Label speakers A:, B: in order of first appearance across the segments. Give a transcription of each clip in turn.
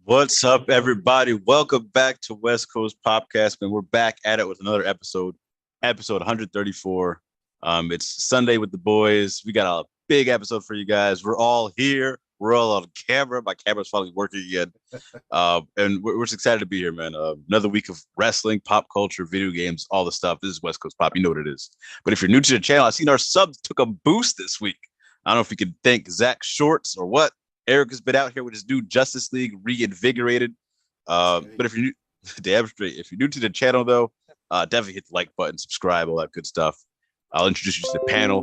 A: What's up, everybody? Welcome back to West Coast POPCast, man. We're back at it with another episode 134. It's Sunday with the boys. We got a big episode for you guys. We're all here. We're all on camera. My camera's finally working again. And we're just excited to be here, man. Another week of wrestling, pop culture, video games, all the stuff. This is West Coast Pop. You know what it is. But if you're new to the channel, I've seen our subs took a boost this week. I don't know if we could thank Zach Shorts or what. Eric has been out here with his new Justice League reinvigorated. But if you're new, damn straight. If you're new to the channel, though, definitely hit the like button, subscribe, all that good stuff. I'll introduce you to the panel.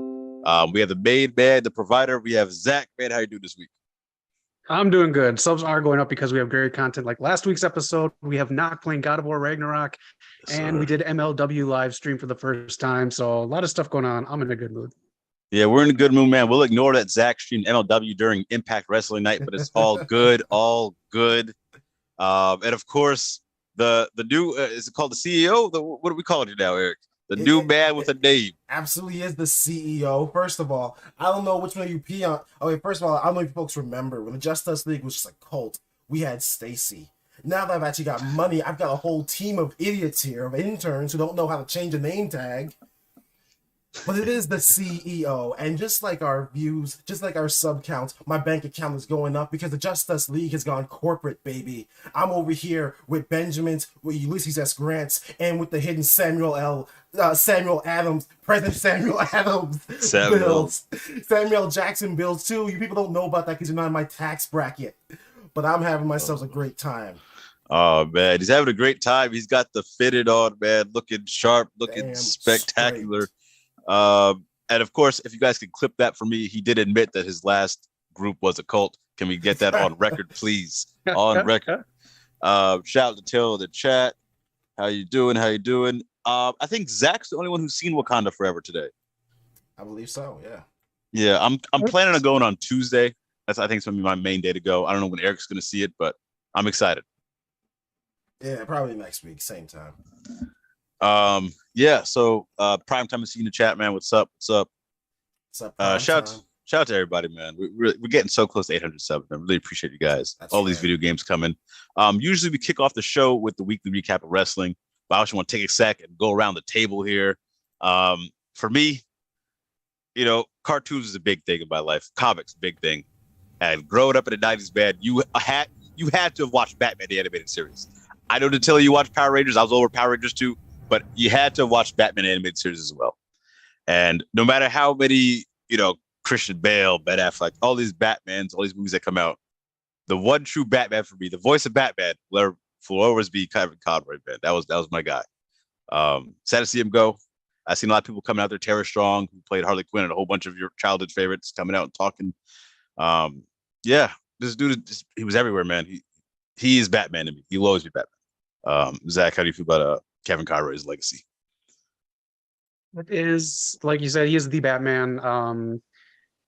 A: We have the main man, the provider. We have Zach. Man, how you doing this week?
B: I'm doing good. Subs are going up because we have great content. Like last week's episode, we have not playing God of War Ragnarok, and we did MLW live stream for the first time. So a lot of stuff going on. I'm in a good mood.
A: Yeah, we're in a good mood, man. We'll ignore that Zach streamed MLW during Impact Wrestling Night, but it's all good, all good. And of course, the new is it called the CEO? What do we call it now, Eric? The new man with a name.
C: Absolutely is the CEO. First of all, I don't know which one you pee on. Okay, first of all, I don't know if you folks remember when the Justice League was just a cult. We had Stacy. Now that I've actually got money, I've got a whole team of idiots here, of interns who don't know how to change a name tag. But it is the CEO, and just like our views, just like our sub counts, my bank account is going up because the Justice League has gone corporate, baby. I'm over here with Benjamin's, with Ulysses S. Grant's, and with the hidden Samuel Adams, President Samuel Adams bills, Samuel Jackson bills too. You people don't know about that because you're not in my tax bracket. But I'm having myself a great time.
A: Oh man, he's having a great time. He's got the fitted on, man, looking sharp, looking spectacular. Straight. And of course, if you guys can clip that for me, he did admit that his last group was a cult. Can we get that on record, please? On record. Shout out to Taylor in the chat. How you doing? How you doing? I think Zach's the only one who's seen Wakanda Forever today.
C: I believe so. Yeah.
A: Yeah, I'm planning on going on Tuesday. I think it's gonna be my main day to go. I don't know when Eric's gonna see it, but I'm excited.
C: Yeah, probably next week, same time.
A: Yeah, so prime time to see you in the chat, man. What's up?
C: What's up?
A: Shout out to everybody, man. We're getting so close to 800 subs. I really appreciate you guys. That's all fair. These video games coming. Usually we kick off the show with the weekly recap of wrestling, but I also want to take a sec and go around the table here. For me, you know, cartoons is a big thing in my life. Comics, big thing. And growing up in the 90s, man, you had to have watched Batman the animated series. I know until you watched Power Rangers, I was over Power Rangers too. But you had to watch Batman animated series as well. And no matter how many, you know, Christian Bale, Ben Affleck, all these Batmans, all these movies that come out, the one true Batman for me, the voice of Batman, will always be Kevin Conroy, man. That was my guy. Sad to see him go. I've seen a lot of people coming out there. Tara Strong, who played Harley Quinn, and a whole bunch of your childhood favorites coming out and talking. Yeah, this dude, he was everywhere, man. He is Batman to me. He'll always be Batman. Zach, how do you feel about Kevin Conroy's legacy?
B: It is, like you said, he is the Batman.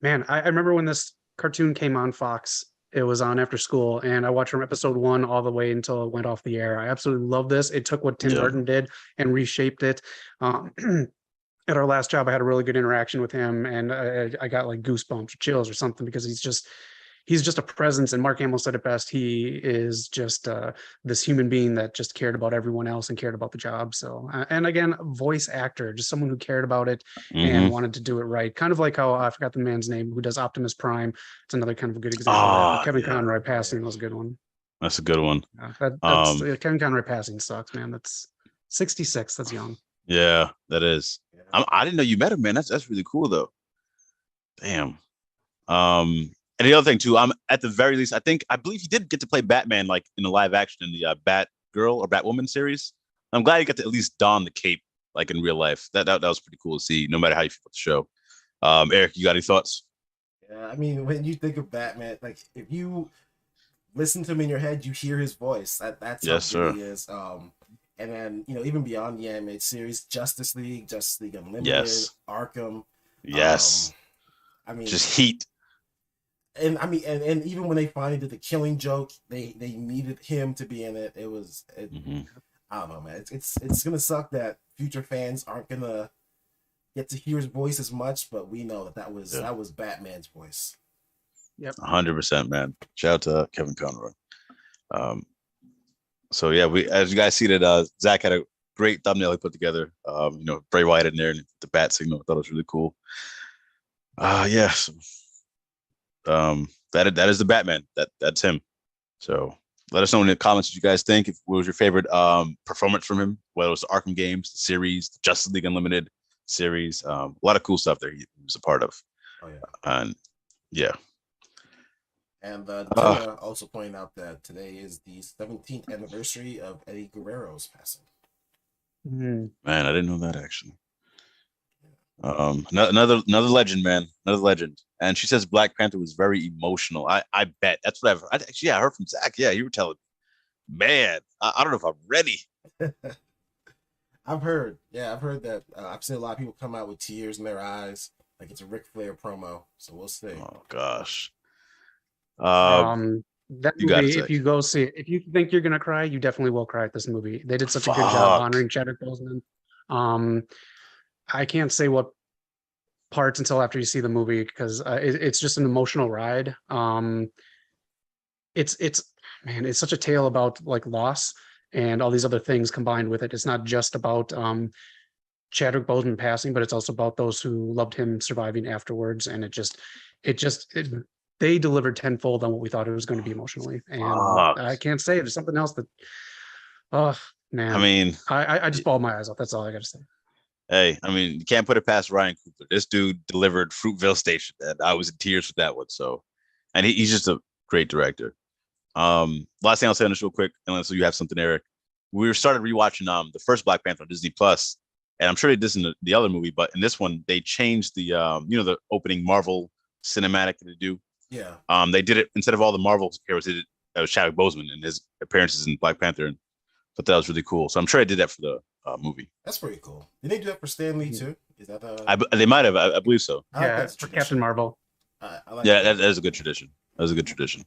B: Man, I remember when this cartoon came on Fox. It was on after school, and I watched from episode 1 all the way until it went off the air. I absolutely love this. It took what Tim Burton did and reshaped it. At our last job, I had a really good interaction with him, and I got like goosebumps or chills or something because he's just a presence. And Mark Hamill said it best. He is just this human being that just cared about everyone else and cared about the job. So, and again, voice actor, just someone who cared about it and wanted to do it right. Kind of like how I forgot the man's name who does Optimus Prime. It's another kind of a good example of that. Kevin Conroy passing was a good one.
A: That's a good one.
B: Kevin Conroy passing sucks, man. That's 66. That's young.
A: Yeah, that is. I didn't know you met him, man. That's really cool though. Damn. And the other thing too, at the very least, I believe he did get to play Batman like in the live action in the Batgirl or Batwoman series. I'm glad he got to at least don the cape like in real life. That was pretty cool to see, no matter how you feel about the show. Eric, you got any thoughts?
C: Yeah, I mean, when you think of Batman, like if you listen to him in your head, you hear his voice. That's how good he is. And then, you know, even beyond the animated series, Justice League Unlimited, Arkham.
A: Yes.
C: I mean,
A: just heat.
C: And I mean, and even when they finally did the Killing Joke, they needed him to be in it. I don't know, man. It's gonna suck that future fans aren't gonna get to hear his voice as much, but we know that was Batman's voice.
B: Yep,
A: 100%, man. Shout out to Kevin Conroy. So yeah, as you guys see that Zach had a great thumbnail he put together. Bray Wyatt in there and the bat signal. I thought it was really cool. Yeah. So, that is the Batman. That's him. So let us know in the comments what you guys think. What was your favorite performance from him? Whether it was the Arkham games, the series, the Justice League Unlimited series. A lot of cool stuff there he was a part of.
C: Oh yeah.
A: And yeah.
C: And Donna also pointed out that today is the 17th anniversary of Eddie Guerrero's passing.
B: Mm.
A: Man, I didn't know that actually. Another legend, man. Another legend. And she says Black Panther was very emotional. I bet that's what I heard from Zach. Yeah, you were telling me. Man, I don't know if I'm ready.
C: I've heard that. I've seen a lot of people come out with tears in their eyes, like it's a Ric Flair promo. So we'll see.
A: Oh gosh.
B: That
A: you gotta
B: movie,
A: say.
B: if you go see it, if you think you're gonna cry, you definitely will cry at this movie. They did such a good job honoring Chadwick Boseman. I can't say what parts until after you see the movie because it's just an emotional ride. It's such a tale about like loss and all these other things combined with it. It's not just about Chadwick Boseman passing, but it's also about those who loved him surviving afterwards. And they delivered tenfold on what we thought it was going to be emotionally. And I can't say it. There's something else that, oh man.
A: I mean,
B: I just bawled my eyes out. That's all I got to say.
A: Hey, I mean, you can't put it past Ryan Coogler. This dude delivered Fruitvale Station, and I was in tears with that one. So, and he's just a great director. Last thing I'll say on this real quick, unless you have something, Eric. We started rewatching the first Black Panther on Disney Plus, and I'm sure they did this in the other movie, but in this one they changed the the opening Marvel cinematic that they do.
C: Yeah.
A: They did it instead of all the Marvel heroes. They did it was Chadwick Boseman and his appearances in Black Panther, and I thought that was really cool. So I'm sure I did that for the movie.
C: That's pretty cool. Did they do that for Stan Lee too? Is that
A: they might have. I believe so.
B: Yeah, for Captain Marvel.
C: I like
A: that is a good tradition. That was a good tradition.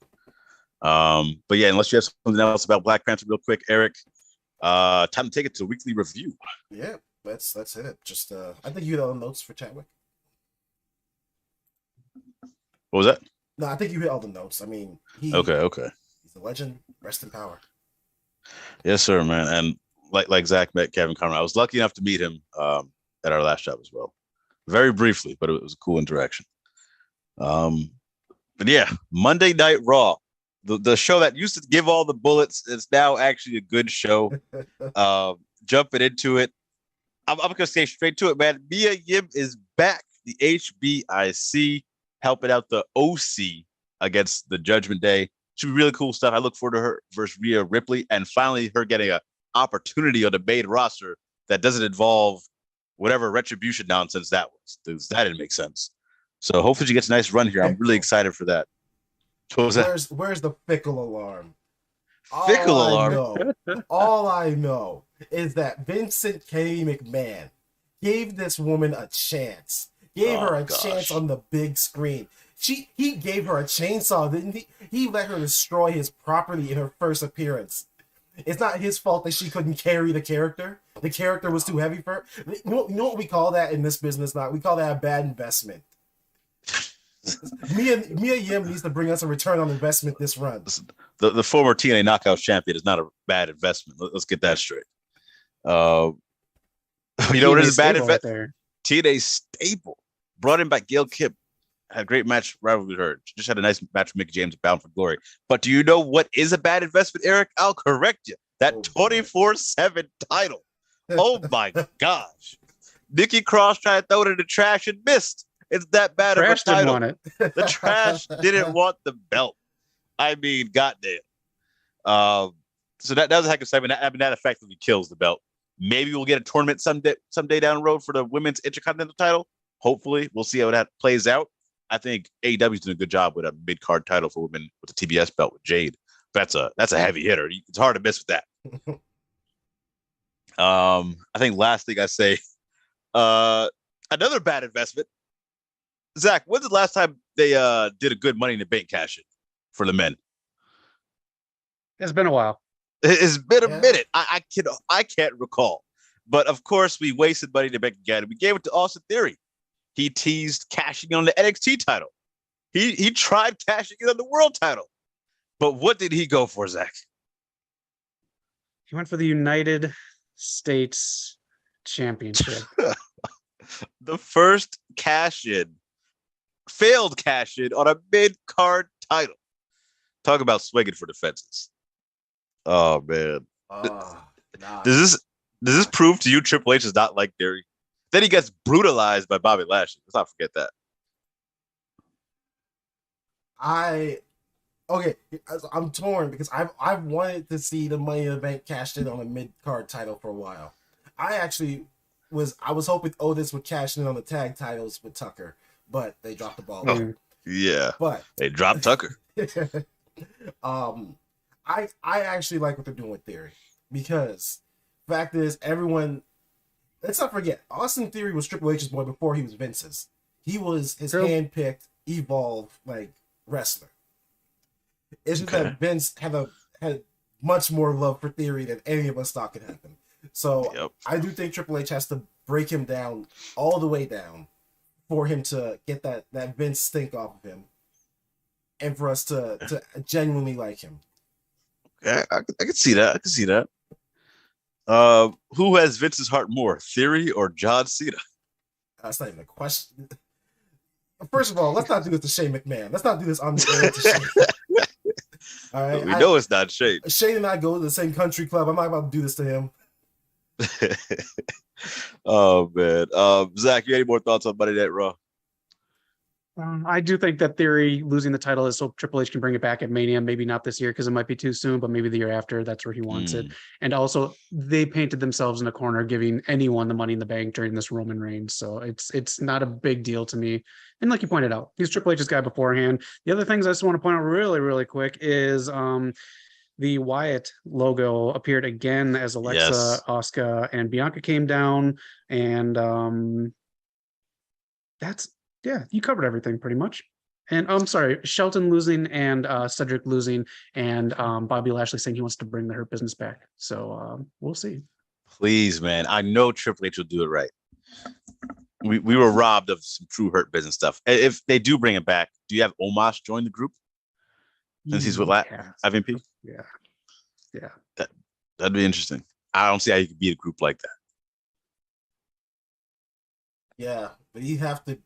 A: But yeah, unless you have something else about Black Panther, real quick, Eric. Time to take it to weekly review.
C: Yeah, that's it. Just I think you hit all the notes for Chadwick.
A: What was that?
C: No, I think you hit all the notes. I mean,
A: okay.
C: He's a legend. Rest in power.
A: Yes, sir, man. And like Zach met Kevin Conroy. I was lucky enough to meet him at our last job as well. Very briefly, but it was a cool interaction. But yeah, Monday Night Raw. The show that used to give all the bullets is now actually a good show. Jumping into it. I'm going to stay straight to it, man. Mia Yim is back. The HBIC helping out the OC against the Judgment Day. Should be really cool stuff. I look forward to her versus Rhea Ripley and finally her getting an opportunity on the main roster that doesn't involve whatever retribution nonsense that was. That didn't make sense. So hopefully she gets a nice run here. I'm really excited for that.
C: Where's the fickle alarm?
A: Alarm.
C: All I know is that Vincent K. McMahon gave this woman a chance. Gave her a chance on the big screen. He gave her a chainsaw, didn't he? He let her destroy his property in her first appearance. It's not his fault that she couldn't carry the character. The character was too heavy for her. You know what we call that in this business now? We call that a bad investment. Mia Yim needs to bring us a return on investment this run.
A: The former TNA Knockouts champion is not a bad investment. Let's get that straight. You know what is a bad investment? TNA staple. Brought in by Gail Kidd. Had a great match rivalry with her. Just had a nice match with Mickey James Bound for Glory. But do you know what is a bad investment, Eric? I'll correct you. That 24/7 title. Oh my gosh. Nikki Cross tried to throw it in the trash and missed. It's that bad of a title.
B: Didn't want it.
A: The trash didn't want the belt. I mean, goddamn. So that was a heck of a segment. That effectively kills the belt. Maybe we'll get a tournament someday down the road for the women's intercontinental title. Hopefully, we'll see how that plays out. I think AEW's doing a good job with a mid-card title for women with the TBS belt with Jade. But that's a heavy hitter. It's hard to miss with that. I think last thing I say, another bad investment. Zach, when's the last time they did a good Money in the Bank cash-in for the men?
B: It's been a while.
A: It's been a minute. I can't recall. But of course, we wasted Money in the Bank again. We gave it to Austin Theory. He teased cashing in on the NXT title. He tried cashing in on the world title. But what did he go for, Zach?
B: He went for the United States Championship.
A: The first failed cash in on a mid-card title. Talk about swinging for the fences. Oh man.
C: Nah.
A: Does this prove to you Triple H is not like Theory? Then he gets brutalized by Bobby Lashley. Let's not forget that.
C: I'm torn because I've wanted to see the Money in the Bank cashed in on a mid-card title for a while. I was hoping Otis would cash in on the tag titles with Tucker, but they dropped the ball.
A: Oh, yeah.
C: But
A: they dropped Tucker.
C: I actually like what they're doing with Theory because fact is let's not forget Austin Theory was Triple H's boy before he was Vince's. He was his hand-picked, evolved wrestler. Isn't that Vince had much more love for Theory than any of us thought could happen. So I do think Triple H has to break him down all the way down for him to get that Vince stink off of him, and for us to genuinely like him.
A: Yeah, I can see that. I can see that. Who has Vince's heart more, Theory or John Cena?
C: That's not even a question. First of all, let's not do this to Shane McMahon. Let's not do this on the air to Shane. All right,
A: we know it's not Shane.
C: Shane and I go to the same country club. I'm not about to do this to him.
A: Oh man, Zach, you have any more thoughts on Monday Night Raw?
B: I do think that Theory losing the title is so Triple H can bring it back at Mania. Maybe not this year because it might be too soon, but maybe the year after. That's where he wants it. And also, they painted themselves in a corner, giving anyone the Money in the Bank during this Roman reign. So it's not a big deal to me. And like you pointed out, he's Triple H's guy beforehand. The other things I just want to point out really, really quick is the Wyatt logo appeared again as Alexa, Asuka, and Bianca came down. And you covered everything pretty much. And I'm sorry, Shelton losing and Cedric losing and Bobby Lashley saying he wants to bring the Hurt Business back. So we'll see.
A: Please, man. I know Triple H will do it right. We were robbed of some true Hurt Business stuff. If they do bring it back, do you have Omos join the group? Since he's with IVP?
B: Yeah.
A: That'd be interesting. I don't see how you could beat a group like that.
C: Yeah, but he'd have to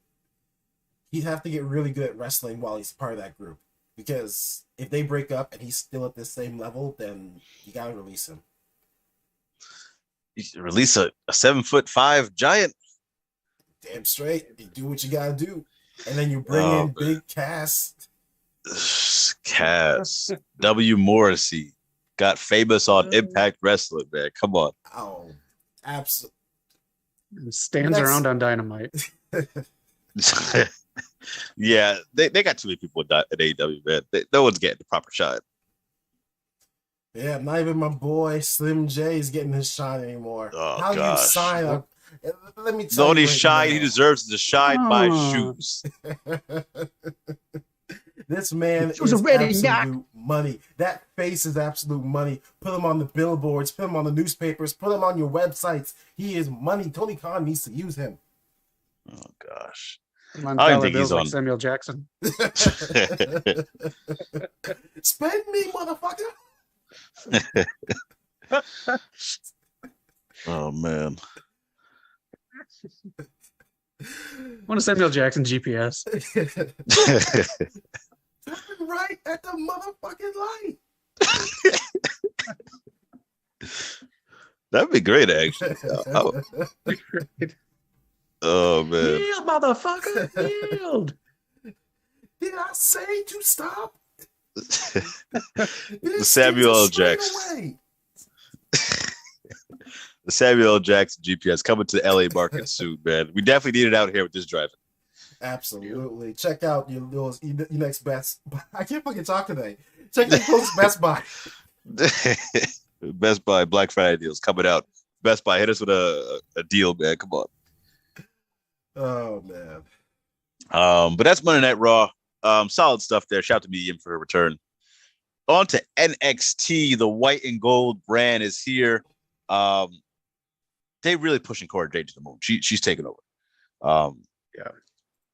C: get really good at wrestling while he's part of that group. Because if they break up and he's still at the same level, then you gotta release him.
A: You release a 7'5" giant.
C: Damn straight. You do what you gotta do. And then you bring in Big Cass.
A: Cass. W. Morrissey. Got famous on Impact Wrestling, man. Come on.
C: Oh, absolutely.
B: Stands around on Dynamite.
A: Yeah, they got too many people at AEW, man. No one's getting the proper shine.
C: Yeah, not even my boy Slim J is getting his shine anymore.
A: Oh,
C: how
A: gosh.
C: you sign up? Let me tell you.
A: The only shine he deserves is to shine by shoes.
C: This man is absolute money. That face is absolute money. Put him on the billboards, put him on the newspapers, put him on your websites. He is money. Tony Khan needs to use him.
A: Oh gosh.
B: I don't think he's on Samuel Jackson.
C: Spend me, motherfucker.
A: Oh man.
B: One of Samuel Jackson GPS.
C: Right at the motherfucking light.
A: That'd be great, actually. Oh man.
B: Yield, motherfucker. Yield.
C: Did I say to stop?
A: The Samuel L. Jackson. The Samuel L. Jackson GPS coming to the LA market soon, man. We definitely need it out here with this driving.
C: Absolutely. Check out your next Best Buy. I can't fucking talk today. Check your closest Best Buy.
A: Best Buy Black Friday deals coming out. Best Buy, hit us with a deal, man. Come on.
C: Oh man.
A: But that's Monday Night Raw. Solid stuff there. Shout out to Medium for her return. On to NXT. The white and gold brand is here. They really pushing Cora Jade to the moon. She's taking over.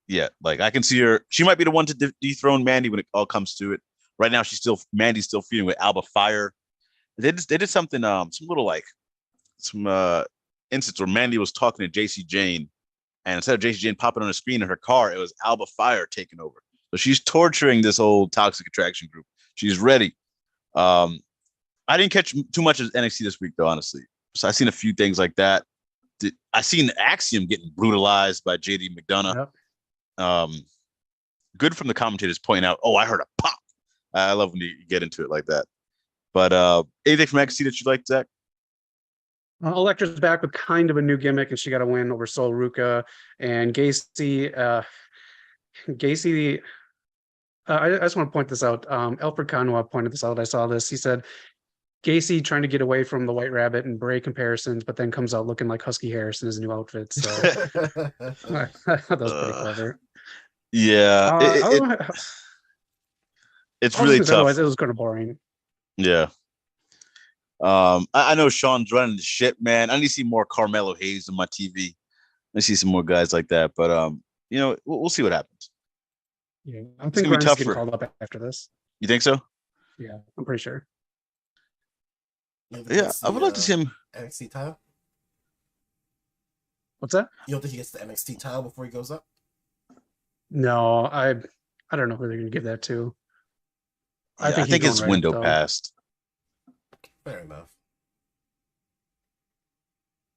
A: Yeah. Like I can see her. She might be the one to dethrone Mandy when it all comes to it. Right now, Mandy's still feuding with Alba Fire they did something some little like some instance where Mandy was talking to JC Jane, and instead of JC Jane popping on the screen in her car, it was Alba Fire taking over. So she's torturing this old Toxic Attraction group. She's ready. I didn't catch too much of NXT this week though, honestly. So I seen a few things like that. I seen Axiom getting brutalized by JD McDonough. Yep. Good from the commentators pointing out, oh, I heard a pop. I love when you get into it like that. But anything from NXT that you like, Zach?
B: Electra's back with kind of a new gimmick, and she got a win over Sol Ruka and Gacy. I just want to point this out. Alfred Conroy pointed this out. I saw this. He said Gacy trying to get away from the White Rabbit and Bray comparisons, but then comes out looking like Husky Harris in his new outfit. So I thought that was pretty clever.
A: Yeah, it's really tough.
B: Otherwise, it was kind of boring.
A: Yeah. I know Sean's running the shit, man. I need to see more Carmelo Hayes on my TV. I see some more guys like that, but we'll see what happens.
B: Yeah, I think Ryan's getting called up after this.
A: You think so?
B: Yeah, I'm pretty sure.
A: Yeah, I would like to see him.
C: NXT title.
B: What's that?
C: You don't think he gets the NXT title before he goes up?
B: No, I don't know who they're going to give that to.
A: I think his window passed.
C: Fair enough.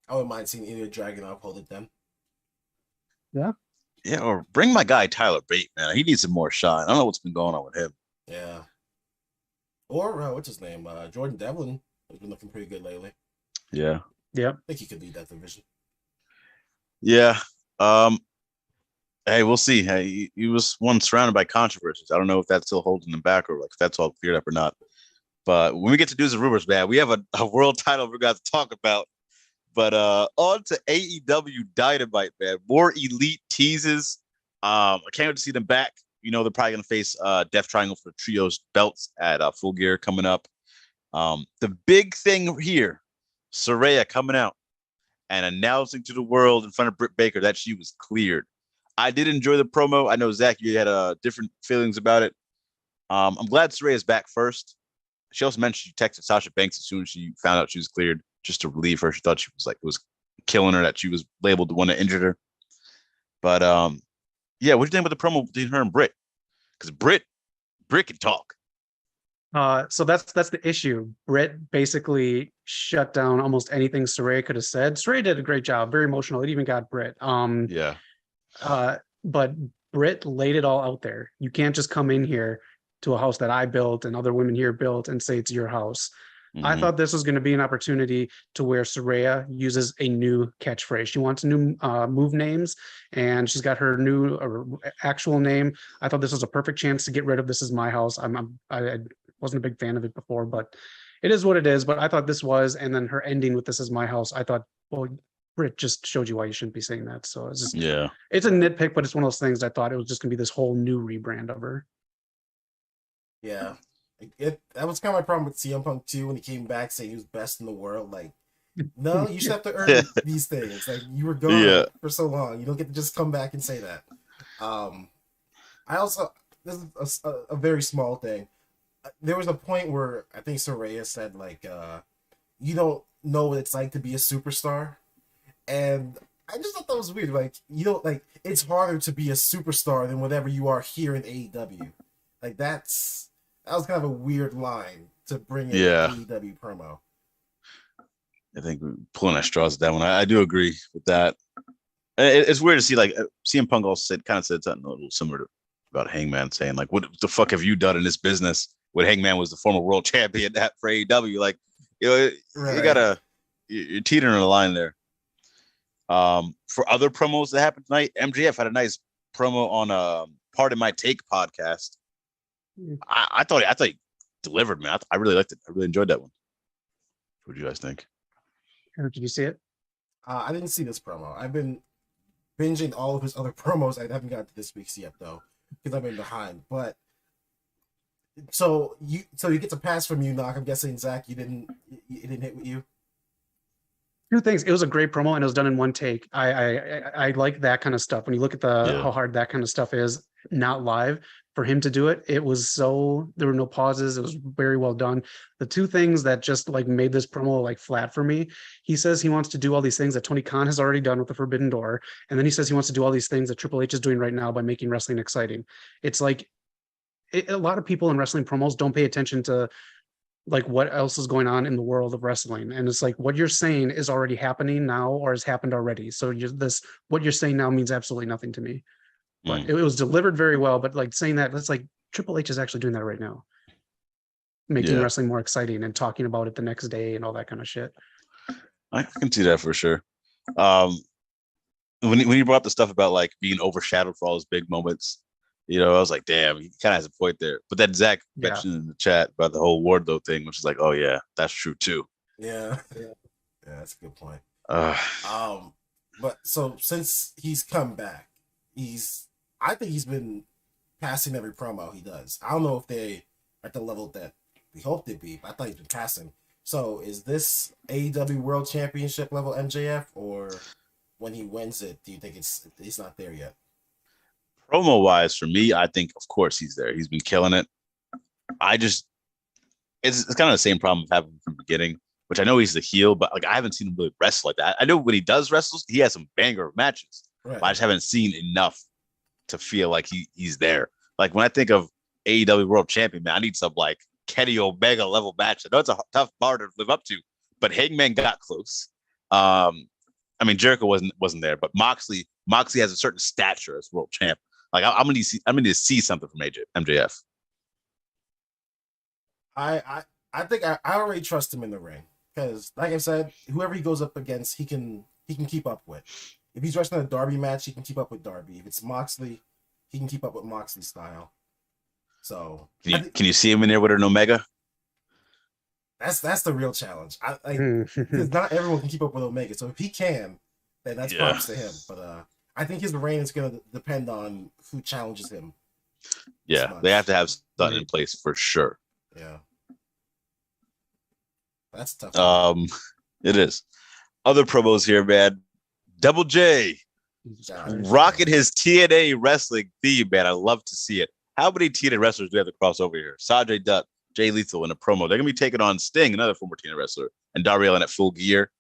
C: I wouldn't mind seeing either Dragunov hold it then.
B: Yeah.
A: Yeah, or bring my guy Tyler Bate, man. He needs some more shine. I don't know what's been going on with him.
C: Yeah. Or what's his name? Jordan Devlin has been looking pretty good lately.
A: Yeah.
B: Yeah.
C: I think he could lead that division.
A: Yeah. Hey, we'll see. Hey, he was one surrounded by controversies. I don't know if that's still holding him back or like if that's all cleared up or not. But when we get to news and rumors, man, we have a world title we're going to talk about. But on to AEW Dynamite, man. More elite teases. I can't wait to see them back. They're probably going to face Death Triangle for the Trios belts at Full Gear coming up. The big thing here, Saraya coming out and announcing to the world in front of Britt Baker that she was cleared. I did enjoy the promo. I know, Zach, you had different feelings about it. I'm glad Saraya's back first. She also mentioned she texted Sasha Banks as soon as she found out she was cleared, just to relieve her. She thought she was it was killing her that she was labeled the one that injured her. But yeah, what do you think about the promo between her and Britt? Because Britt can talk.
B: So that's the issue. Britt basically shut down almost anything Saraya could have said. Saraya did a great job, very emotional. It even got Britt.
A: Yeah.
B: But Britt laid it all out there. You can't just come in here to a house that I built and other women here built and say it's your house. Mm-hmm. I thought this was going to be an opportunity to where Saraya uses a new catchphrase. She wants new move names, and she's got her new actual name. I thought this was a perfect chance to get rid of "This Is My House." I wasn't a big fan of it before, but it is what it is. But I thought this was, and then her ending with "This Is My House." I thought, well, Britt just showed you why you shouldn't be saying that. So it's just,
A: yeah,
B: it's a nitpick, but it's one of those things. I thought it was just going to be this whole new rebrand of her.
C: Yeah. That was kind of my problem with CM Punk too when he came back saying he was best in the world. Like, no, you should have to earn these things. Like, you were gone for so long. You don't get to just come back and say that. I also, this is a very small thing. There was a point where I think Saraya said, like, you don't know what it's like to be a superstar. And I just thought that was weird. Like, it's harder to be a superstar than whatever you are here in AEW. Like, that was kind of a weird line to bring in an AEW promo.
A: I think we're pulling at straws with that one. I do agree with that. It's weird to see, like, CM Punk also said something a little similar about Hangman, saying, like, what the fuck have you done in this business? When Hangman was the former world champion for AEW. Like, you you're teetering on the line there. For other promos that happened tonight, MJF had a nice promo on Pardon My Take podcast. I thought he delivered, man. I really liked it. I really enjoyed that one. What do you guys think?
B: Did you see it?
C: I didn't see this promo. I've been binging all of his other promos. I haven't got to this week's yet though, because I've been behind. But so you get to pass from you, Knock. I'm guessing, Zach, it didn't hit with you.
B: Two things. It was a great promo and it was done in one take. I like that kind of stuff. When you look at how hard that kind of stuff is, not live, for him to do it, it was so, there were no pauses. It was very well done. The two things that just like made this promo like flat for me, he says he wants to do all these things that Tony Khan has already done with the Forbidden Door. And then he says he wants to do all these things that Triple H is doing right now by making wrestling exciting. It's like a lot of people in wrestling promos don't pay attention to like what else is going on in the world of wrestling. And it's like, what you're saying is already happening now or has happened already. So what you're saying now means absolutely nothing to me. But it was delivered very well. But like saying that, that's like Triple H is actually doing that right now, making wrestling more exciting and talking about it the next day and all that kind of shit.
A: I can see that for sure. When you brought up the stuff about like being overshadowed for all those big moments, I was like, damn, he kind of has a point there. But then Zach mentioned in the chat about the whole Wardlow thing, which is like, oh yeah, that's true too.
C: Yeah, that's a good point. But so since he's come back, I think he's been passing every promo he does. I don't know if they are at the level that we hoped they'd be, but I thought he's been passing. So is this AEW World Championship level MJF, or when he wins it, do you think he's not there yet?
A: Promo wise, for me, I think of course he's there. He's been killing it. It's kind of the same problem I've had from the beginning, which I know he's the heel, but like I haven't seen him really wrestle like that. I know when he does wrestle, he has some banger matches. Right. But I just haven't seen enough to feel like he's there. Like when I think of AEW World Champion, man, I need some like Kenny Omega level match. I know it's a tough bar to live up to, but Hangman got close. I mean, Jericho wasn't there, but Moxley has a certain stature as world champ. Like I'm gonna need to see something from MJF.
C: I think I already trust him in the ring because, like I said, whoever he goes up against, he can keep up with. If he's wrestling a Darby match, he can keep up with Darby. If it's Moxley, he can keep up with Moxley style. So
A: can you see him in there with an Omega?
C: That's the real challenge. Because not everyone can keep up with Omega. So if he can, then that's props to him. But I think his reign is going to depend on who challenges him.
A: Yeah, they have to have something in place for sure.
C: Yeah, that's tough.
A: It is. Other promos here, man. Double J rocking his TNA wrestling theme, man. I love to see it. How many TNA wrestlers do we have to cross over here? Sajay Dutt, Jay Lethal in a promo. They're gonna be taking on Sting, another former TNA wrestler, and Darby Allin at Full Gear.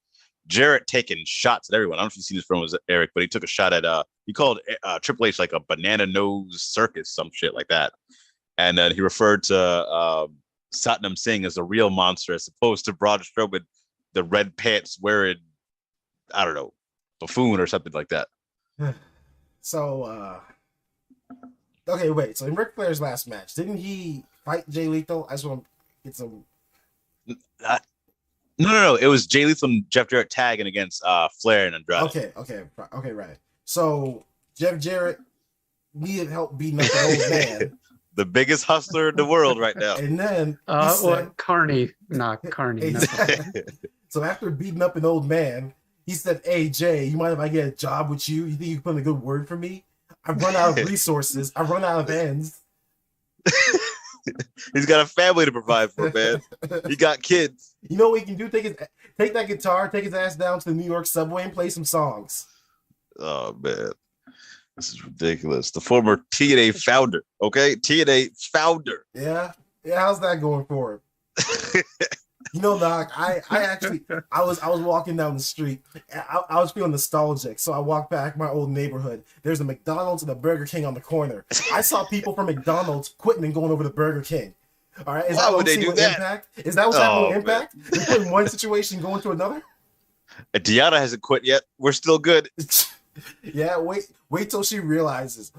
A: Jarrett taking shots at everyone. I don't know if you've seen this promos, Eric, but he took a shot at he called Triple H like a banana nose circus, some shit like that, and then he referred to Satnam Singh as a real monster as opposed to Braun Strowman, the red pants wearing, I don't know, buffoon or something like that.
C: So okay, wait. So in Ric Flair's last match, didn't he fight Jay Lethal? I just want to get some.
A: No. It was Jay Lethal and Jeff Jarrett tagging against Flair and Andrade.
C: Okay, right. So Jeff Jarrett needed help beating up an old man.
A: The biggest hustler in the world right now.
C: And then
B: Carney.
C: So after beating up an old man, he said, "Hey Jay, you mind if I get a job with you? You think you can put in a good word for me? I've run out of resources. I run out of ends."
A: He's got a family to provide for, man. He got kids.
C: You know what he can do? Take that guitar, take his ass down to the New York subway and play some songs.
A: Oh man, this is ridiculous. The former TNA founder, okay? TNA founder.
C: Yeah. How's that going for him? You know, Doc, I was walking down the street. I was feeling nostalgic, so I walked back my old neighborhood. There's a McDonald's and a Burger King on the corner. I saw people from McDonald's quitting and going over to Burger King. All right,
A: why would they do that?
C: Impact? Is that what's happening with Impact? They put in one situation going to another.
A: Deanna hasn't quit yet. We're still good.
C: Yeah, wait till she realizes.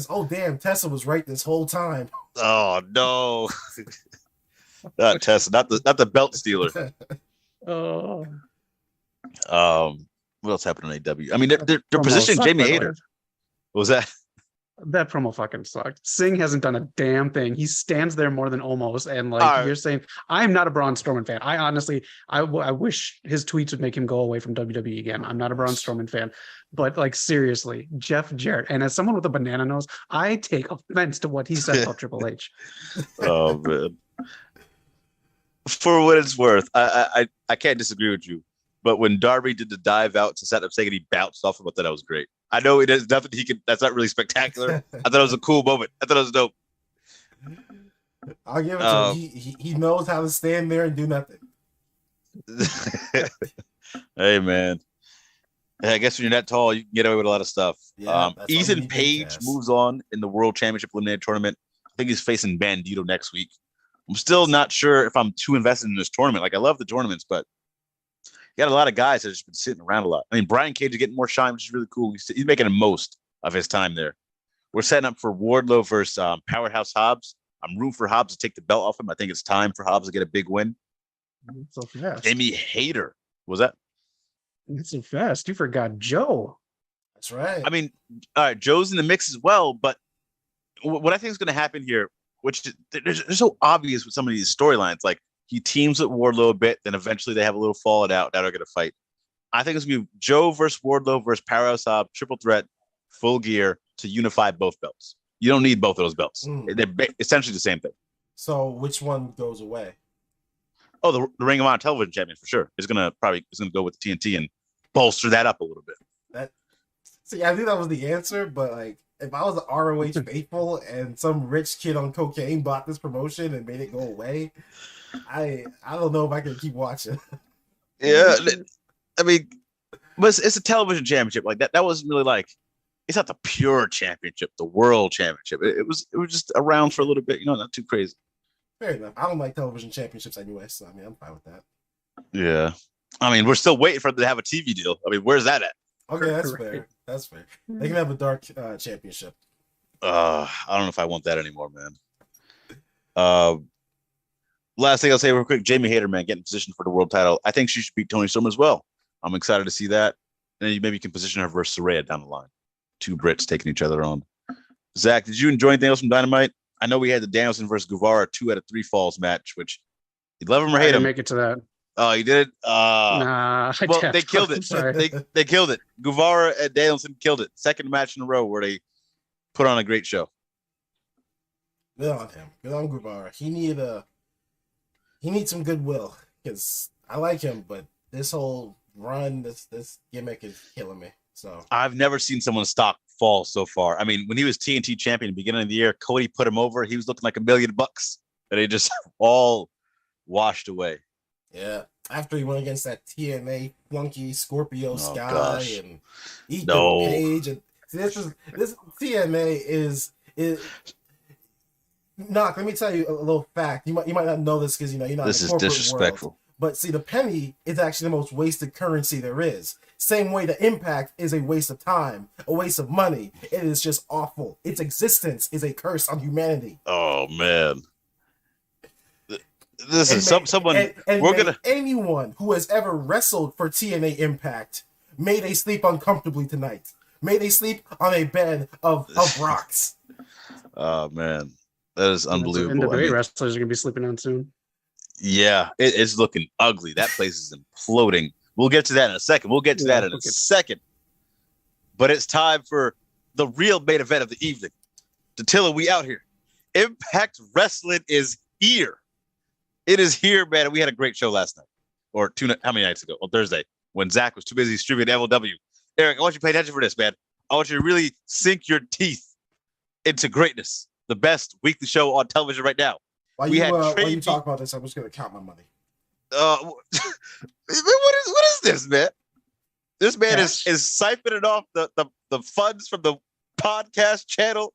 C: Oh damn, Tessa was right this whole time.
A: Oh no. Not Tessa, not the belt stealer.
B: Oh.
A: What else happened on AW? I mean, they're positioning Jamie Hayter. What was that?
B: That promo fucking sucked. Singh hasn't done a damn thing. He stands there more than almost, and like you're saying, I'm not a Braun Strowman fan. I honestly, I wish his tweets would make him go away from WWE again. I'm not a Braun Strowman fan, but like seriously, Jeff Jarrett, and as someone with a banana nose, I take offense to what he said about Triple H.
A: Oh man. For what it's worth, I can't disagree with you. But when Darby did the dive out to set up saying he bounced off him, I thought that was great. I know it is nothing he can. That's not really spectacular. I thought it was a cool moment. I thought it was dope.
C: I'll give it to him. He knows how to stand there and do nothing.
A: Hey, man. I guess when you're that tall, you can get away with a lot of stuff.
C: Yeah,
A: Ethan Paige moves on in the World Championship Eliminator Tournament. I think he's facing Bandito next week. I'm still not sure if I'm too invested in this tournament. Like, I love the tournaments, but you got a lot of guys that have just been sitting around a lot. I mean, Brian Cage is getting more shine, which is really cool. He's making the most of his time there. We're setting up for Wardlow versus Powerhouse Hobbs. I'm rooting for Hobbs to take the belt off him. I think it's time for Hobbs to get a big win.
B: So fast.
A: Jamie Hayter. Was that?
B: It's so fast. You forgot Joe.
C: That's right.
A: I mean, all right, Joe's in the mix as well, but what I think is going to happen here, which they're so obvious with some of these storylines, like he teams with Wardlow a bit, then eventually they have a little fallout out that are going to fight. I think it's going to be Joe versus Wardlow versus Powerhouse Hobbs, triple threat, full gear to unify both belts. You don't need both of those belts. They're essentially the same thing.
C: So which one goes away?
A: Oh, the Ring of Honor Television Champion for sure. It's gonna go with TNT and bolster that up a little bit.
C: See, I think that was the answer, but like if I was an ROH faithful and some rich kid on cocaine bought this promotion and made it go away, I don't know if I can keep watching.
A: Yeah, I mean, but it's a television championship. Like that wasn't really like, it's not the pure championship, the world championship. It was just around for a little bit, not too crazy.
C: Fair enough. I don't like television championships anyway, so I mean, I'm fine with that.
A: Yeah. I mean, we're still waiting for them to have a TV deal. I mean, where's that at?
C: Okay, that's fair. That's fair. They can have a dark championship.
A: I don't know if I want that anymore, man. Last thing I'll say real quick, Jamie Hayter, man, getting positioned for the world title. I think she should beat Toni Storm as well. I'm excited to see that. And then maybe you can position her versus Saraya down the line. Two Brits taking each other on. Zach, did you enjoy anything else from Dynamite? I know we had the Danielson versus Guevara 2 out of 3 falls match, which you love him or hate him.
B: I didn't make it to that.
A: Oh, you did it?
B: Nah.
A: Well, they killed it. They killed it. Guevara and Danielson killed it. Second match in a row where they put on a great show.
C: Good on him. Good on Guevara. He needs some goodwill because I like him, but this whole run, this gimmick is killing me. So
A: I've never seen someone's stock fall so far. I mean, when he was TNT champion at the beginning of the year, Cody put him over. He was looking like $1 million, and they just all washed away.
C: Yeah, after he went against that TNA flunky Scorpio Sky and Ethan Page, and this TNA is. Knock. Let me tell you a little fact. You might not know this because you're not.
A: This
C: in the corporate
A: is disrespectful.
C: World. But see, the penny is actually the most wasted currency there is. Same way the Impact is a waste of time, a waste of money. It is just awful. Its existence is a curse on humanity.
A: Oh man. Listen, someone we're gonna
C: anyone who has ever wrestled for TNA Impact, may they sleep uncomfortably tonight. May they sleep on a bed of rocks.
A: Oh man, that is unbelievable.
B: NWA wrestlers are gonna be sleeping on soon.
A: Yeah, it's looking ugly. That place is imploding. We'll get to that in a second. But it's time for the real main event of the evening. Datilla, we out here. Impact Wrestling is here. It is here, man. We had a great show last night. Or how many nights ago? On Thursday, when Zach was too busy streaming MLW. Eric, I want you to pay attention for this, man. I want you to really sink your teeth into greatness. The best weekly show on television right now.
C: While you talk about this, I'm just going to count my money.
A: What is this, man? This man is siphoning off the funds from the podcast channel.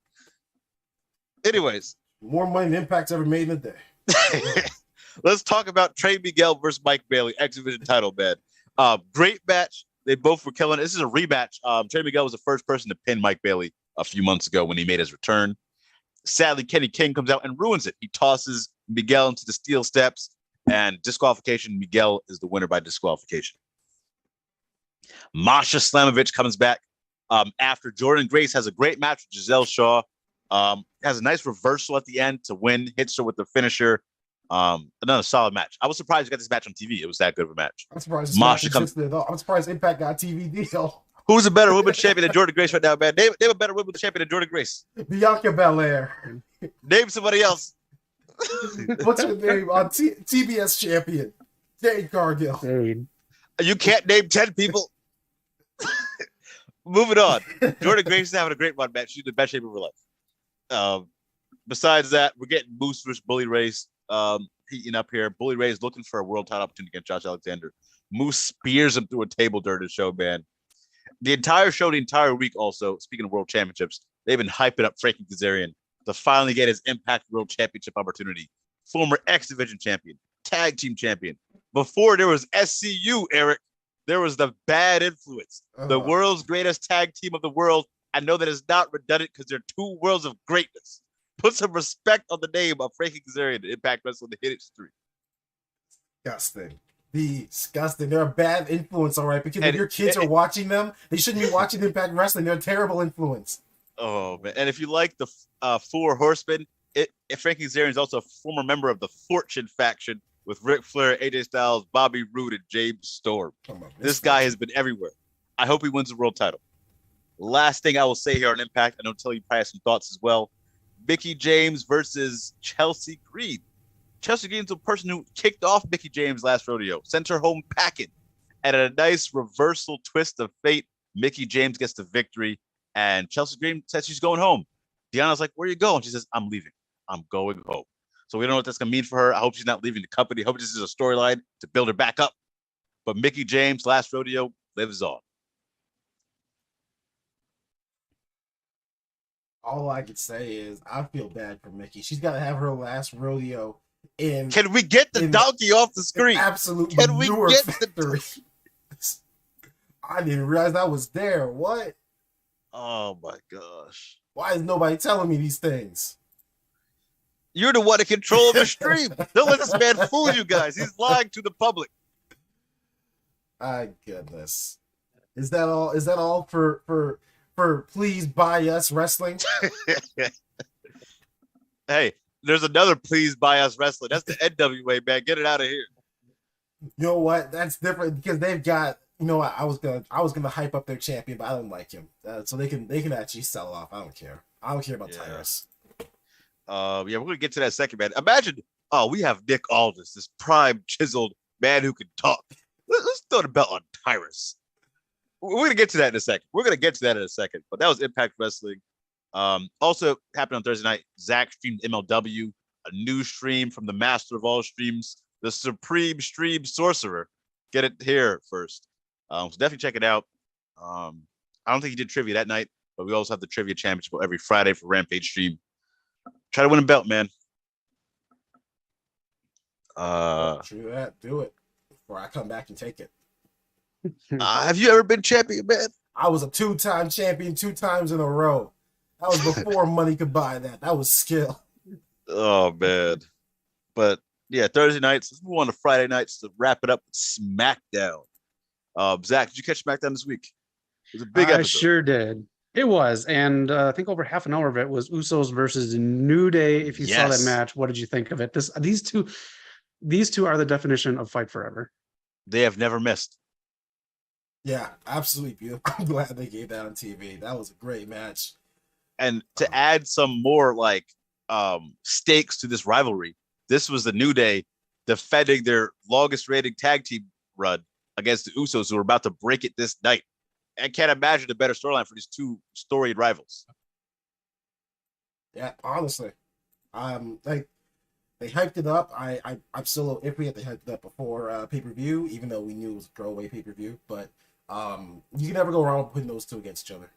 A: Anyways.
C: More money than Impact's ever made in a day.
A: Let's talk about Trey Miguel versus Mike Bailey, X Division title, man. Great match. They both were killing. This is a rematch. Trey Miguel was the first person to pin Mike Bailey a few months ago when he made his return. Sadly, Kenny King comes out and ruins it. He tosses Miguel into the steel steps and disqualification. Miguel is the winner by disqualification. Masha Slamovich comes back after Jordan Grace has a great match with Giselle Shaw. Has a nice reversal at the end to win, hits her with the finisher. Another solid match. I was surprised you got this match on TV. It was that good of a match.
C: I'm surprised I'm surprised Impact got a TV deal.
A: Who's a better women's champion than Jordan Grace right now, man? Name a better women's champion than Jordan Grace.
C: Bianca Belair.
A: Name somebody else.
C: What's her name on TBS champion? Jade Cargill.
A: You can't name 10 people. Moving on. Jordan Grace is having a great run, man. She's in the best shape of her life. Besides that, we're getting Moose versus Bully Race heating up here. Bully Ray is looking for a world title opportunity against Josh Alexander. Moose spears him through a table during the show, man. The entire show, the entire week also, speaking of world championships, they've been hyping up Frankie Kazarian to finally get his Impact World Championship opportunity. Former X Division champion, tag team champion. Before there was SCU, Eric, there was the Bad Influence, the world's greatest tag team of the world. I know that it's not redundant because they're two worlds of greatness. Put some respect on the name of Frankie Kazarian to Impact Wrestling to hit its streak.
C: Disgusting. They're a bad influence, all right? Because if your kids are watching them, they shouldn't be watching Impact Wrestling. They're a terrible influence.
A: Oh, man. And if you like the Four Horsemen, Frankie Kazarian is also a former member of the Fortune faction with Ric Flair, AJ Styles, Bobby Roode, and James Storm. This guy has been everywhere. I hope he wins the world title. Last thing I will say here on Impact, I know Tilly probably has some thoughts as well. Mickie James versus Chelsea Green. Chelsea Green's the person who kicked off Mickie James last rodeo, sent her home packing. And at a nice reversal twist of fate, Mickie James gets the victory, and Chelsea Green says she's going home. Deanna's like, where are you going? She says, I'm leaving. I'm going home. So we don't know what that's going to mean for her. I hope she's not leaving the company. I hope this is a storyline to build her back up. But Mickie James, last rodeo, lives on.
C: All I can say is I feel bad for Mickie. She's got to have her last rodeo in.
A: Can we get the donkey off the screen?
C: Absolute
A: Can we get
C: factory. I didn't realize that was there. What?
A: Oh my gosh.
C: Why is nobody telling me these things?
A: You're the one in control of the stream. Don't let this man fool you guys. He's lying to the public.
C: My goodness. Is that all? Is that all for Please Buy Us Wrestling?
A: Hey, there's another Please Buy Us Wrestling. That's the NWA, man. Get it out of here.
C: You know what? That's different because they've got. You know what? I was gonna hype up their champion, but I don't like him. So they can actually sell off. I don't care. I don't care about Tyrus.
A: Yeah, we're gonna get to that second, man. Imagine, we have Nick Aldis, this prime chiseled man who can talk. Let's throw the belt on Tyrus. We're gonna get to that in a second. But that was Impact Wrestling. Also happened on Thursday night. Zach streamed MLW, a new stream from the master of all streams, the Supreme Stream Sorcerer. Get it here first. So definitely check it out. I don't think he did trivia that night, but we also have the trivia championship every Friday for Rampage stream. Try to win a belt, man.
C: True that. Do it before I come back and take it.
A: Have you ever been champion, man?
C: I was a 2-time champion 2 times in a row. That was before money could buy that. That was skill.
A: Oh, man. But, yeah, Thursday nights. Let's move on to Friday nights to wrap it up with SmackDown. Zach, did you catch SmackDown this week? It was a big episode.
B: I sure did. It was. And I think over half an hour of it was Usos versus New Day. If you saw that match, what did you think of it? These two are the definition of fight forever.
A: They have never missed.
C: Yeah, absolutely beautiful. I'm glad they gave that on TV. That was a great match.
A: And to add some more stakes to this rivalry, this was the New Day defending their longest rated tag team run against the Usos, who are about to break it this night. I can't imagine a better storyline for these two storied rivals.
C: Yeah, honestly, they hyped it up. I'm still a little iffy that they hyped it up before pay-per-view, even though we knew it was a throwaway pay-per-view. But you can never go wrong with putting those two against each other.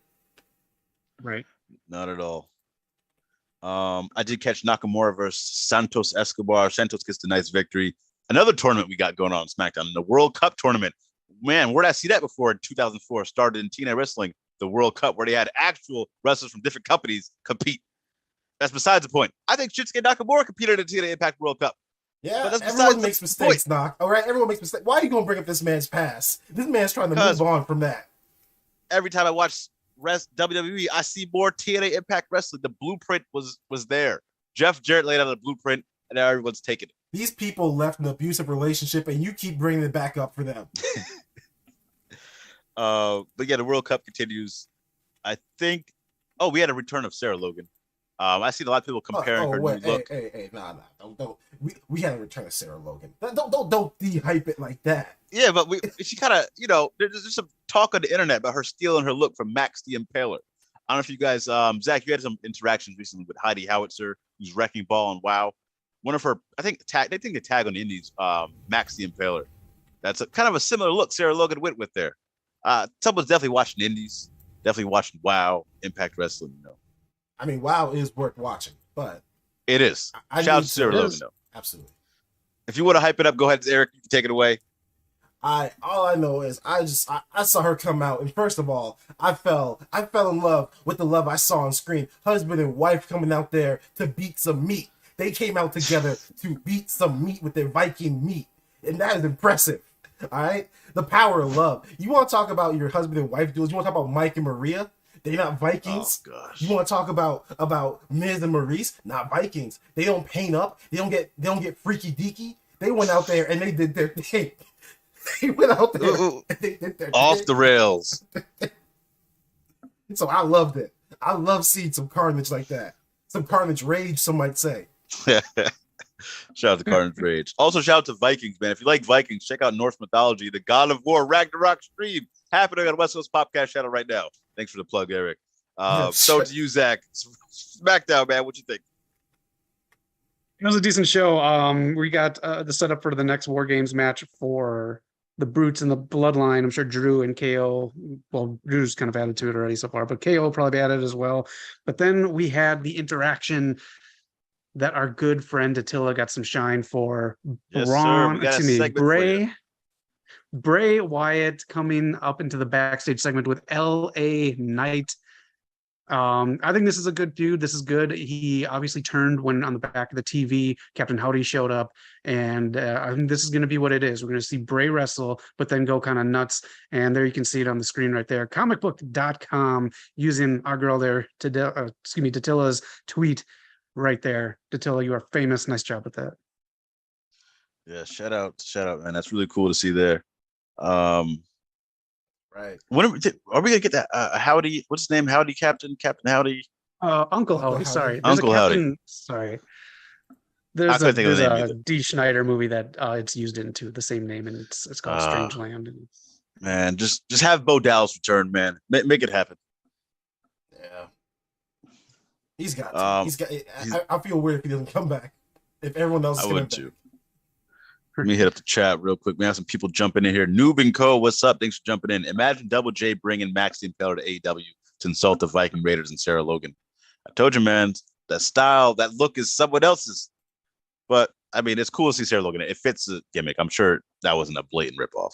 B: Right.
A: Not at all. I did catch Nakamura versus Santos Escobar. Santos gets the nice victory. Another tournament we got going on SmackDown, the World Cup tournament. Man, where did I see that before in 2004? Started in TNA Wrestling, the World Cup, where they had actual wrestlers from different companies compete. That's besides the point. I think Shinsuke Nakamura competed in the TNA Impact World Cup.
C: Yeah, but everyone makes mistakes, Knock. All right, everyone makes mistakes. Why are you going to bring up this man's past? This man's trying to move on from that.
A: Every time I watch WWE, I see more TNA Impact Wrestling. The blueprint was there. Jeff Jarrett laid out a blueprint, and now everyone's taking it.
C: These people left an abusive relationship, and you keep bringing it back up for them.
A: But yeah, the World Cup continues. I think. Oh, we had a return of Sarah Logan. I seen a lot of people comparing her new look.
C: Hey, nah, don't. We had to return to Sarah Logan. Don't de-hype it like that.
A: Yeah, but she kind of, there's some talk on the internet about her stealing her look from Max the Impaler. I don't know if you guys, Zach, you had some interactions recently with Heidi Howitzer, who's wrecking ball and WoW. One of her, I think, they tag on the Indies, Max the Impaler. That's kind of a similar look Sarah Logan went with there. Someone's definitely watching Indies, definitely watching WoW, Impact Wrestling.
C: I mean, WoW is worth watching, but
A: it is. Shout out to Sarah Logan, though.
C: Absolutely.
A: If you want to hype it up, go ahead, Eric. You can take it away.
C: All I know is I saw her come out, and first of all, I fell in love with the love I saw on screen. Husband and wife coming out there to beat some meat. They came out together to beat some meat with their Viking meat, and that is impressive. All right, the power of love. You want to talk about your husband and wife duels? You want to talk about Mike and Maria? They're not Vikings.
A: Oh, gosh.
C: You want to talk about Miz and Maurice? Not Vikings. They don't paint up. They don't get freaky deaky. They went out there and they did their thing. They went out there and they did their
A: off
C: thing.
A: the rails.
C: So I loved it. I love seeing some carnage like that. Some carnage rage, some might say.
A: Shout out to Carnage Rage. Also, shout out to Vikings, man. If you like Vikings, check out Norse mythology, the God of War Ragnarok stream happening on West Coast POPCast channel right now. Thanks for the plug, Eric. So to you, Zach. SmackDown, man. What you think?
B: It was a decent show. We got the setup for the next War Games match for the Brutes and the Bloodline. I'm sure Drew and KO, well, Drew's kind of added to it already so far, but KO will probably be added as well. But then we had the interaction that our good friend Attila got some shine for.
A: Yes, sir. We got a segment
B: Bray Wyatt coming up into the backstage segment with LA Knight. I think this is a good feud. This is good. He obviously turned when on the back of the TV, Captain Howdy showed up, and I think this is going to be what it is. We're going to see Bray wrestle, but then go kind of nuts. And there you can see it on the screen right there. Comicbook.com using our girl there, Datilla's tweet right there. Datilla, you are famous. Nice job with that.
A: Yeah, shout out, man. That's really cool to see there.
C: Right.
A: When are we gonna get that Howdy? What's his name? Howdy Captain Howdy.
B: Uncle Howdy. Sorry,
A: Uncle Howdy.
B: Sorry. There's
A: a
B: D. Schneider movie that it's used into the same name, and it's called Strange Land.
A: Man, just have Bo Dallas return, man. Make it happen.
C: Yeah. He's got to. He's got. I feel weird if he doesn't come back. If everyone else is coming back.
A: Too. Let me hit up the chat real quick. We have some people jumping in here. Noob and Co. What's up? Thanks for jumping in. Imagine Double J bringing Max the Impaler to AEW to insult the Viking Raiders and Sarah Logan. I told you, man, that style, that look is someone else's. But, I mean, it's cool to see Sarah Logan. It fits the gimmick. I'm sure that wasn't a blatant ripoff.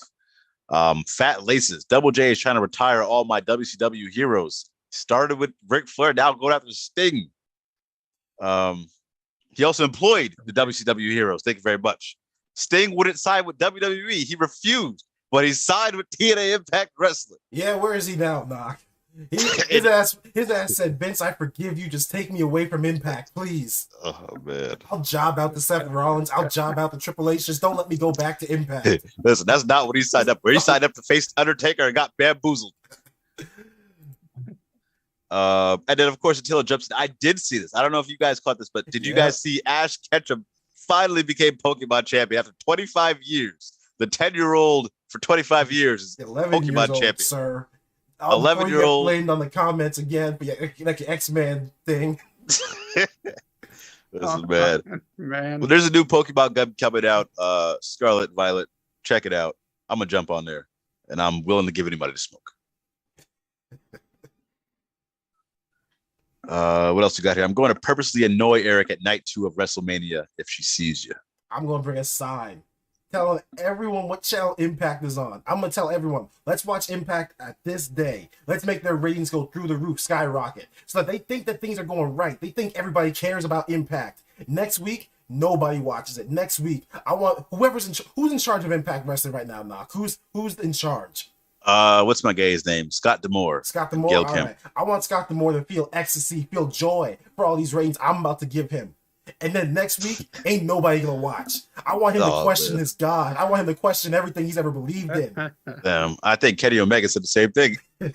A: Fat Laces. Double J is trying to retire all my WCW heroes. Started with Ric Flair, now going after Sting. He also employed the WCW heroes. Thank you very much. Sting wouldn't sign with WWE. He refused, but he signed with TNA Impact Wrestling.
C: Yeah, where is he now, Knock? His ass said, Vince, I forgive you. Just take me away from Impact, please.
A: Oh, man.
C: I'll job out the Seth Rollins. I'll job out the Triple H. Just don't let me go back to Impact.
A: Listen, that's not what he signed up for. He signed up to face Undertaker and got bamboozled. And then, of course, Attila jumps in. I did see this. I don't know if you guys caught this, but did you guys see Ash Ketchum finally became Pokemon champion after 25 years? The 10-year-old for 25 years is
C: 11
A: Pokemon
C: years old,
A: champion.
C: Sir.
A: 11-year-old.
C: Blamed on the comments again, but like your X-Men thing.
A: This is bad.
B: Man.
A: Well, there's a new Pokemon gun coming out, Scarlet Violet. Check it out. I'm gonna jump on there, and I'm willing to give anybody to smoke. What else you got here? I'm going to purposely annoy Eric at night 2 of WrestleMania if she sees you.
C: I'm going to bring a sign telling everyone what channel Impact is on. I'm going to tell everyone, let's watch Impact at this day. Let's make their ratings go through the roof, skyrocket, so that they think that things are going right. They think everybody cares about Impact. Next week, nobody watches it. Next week, I want who's in charge of Impact Wrestling right now, Knock? Who's in charge?
A: What's my guy's name? Scott D'Amore.
C: Scott D'Amore. All right. I want Scott D'Amore to feel ecstasy, feel joy for all these ratings I'm about to give him. And then next week, ain't nobody gonna watch. I want him to question his God. I want him to question everything he's ever believed in.
A: I think Kenny Omega said the same thing.
C: Two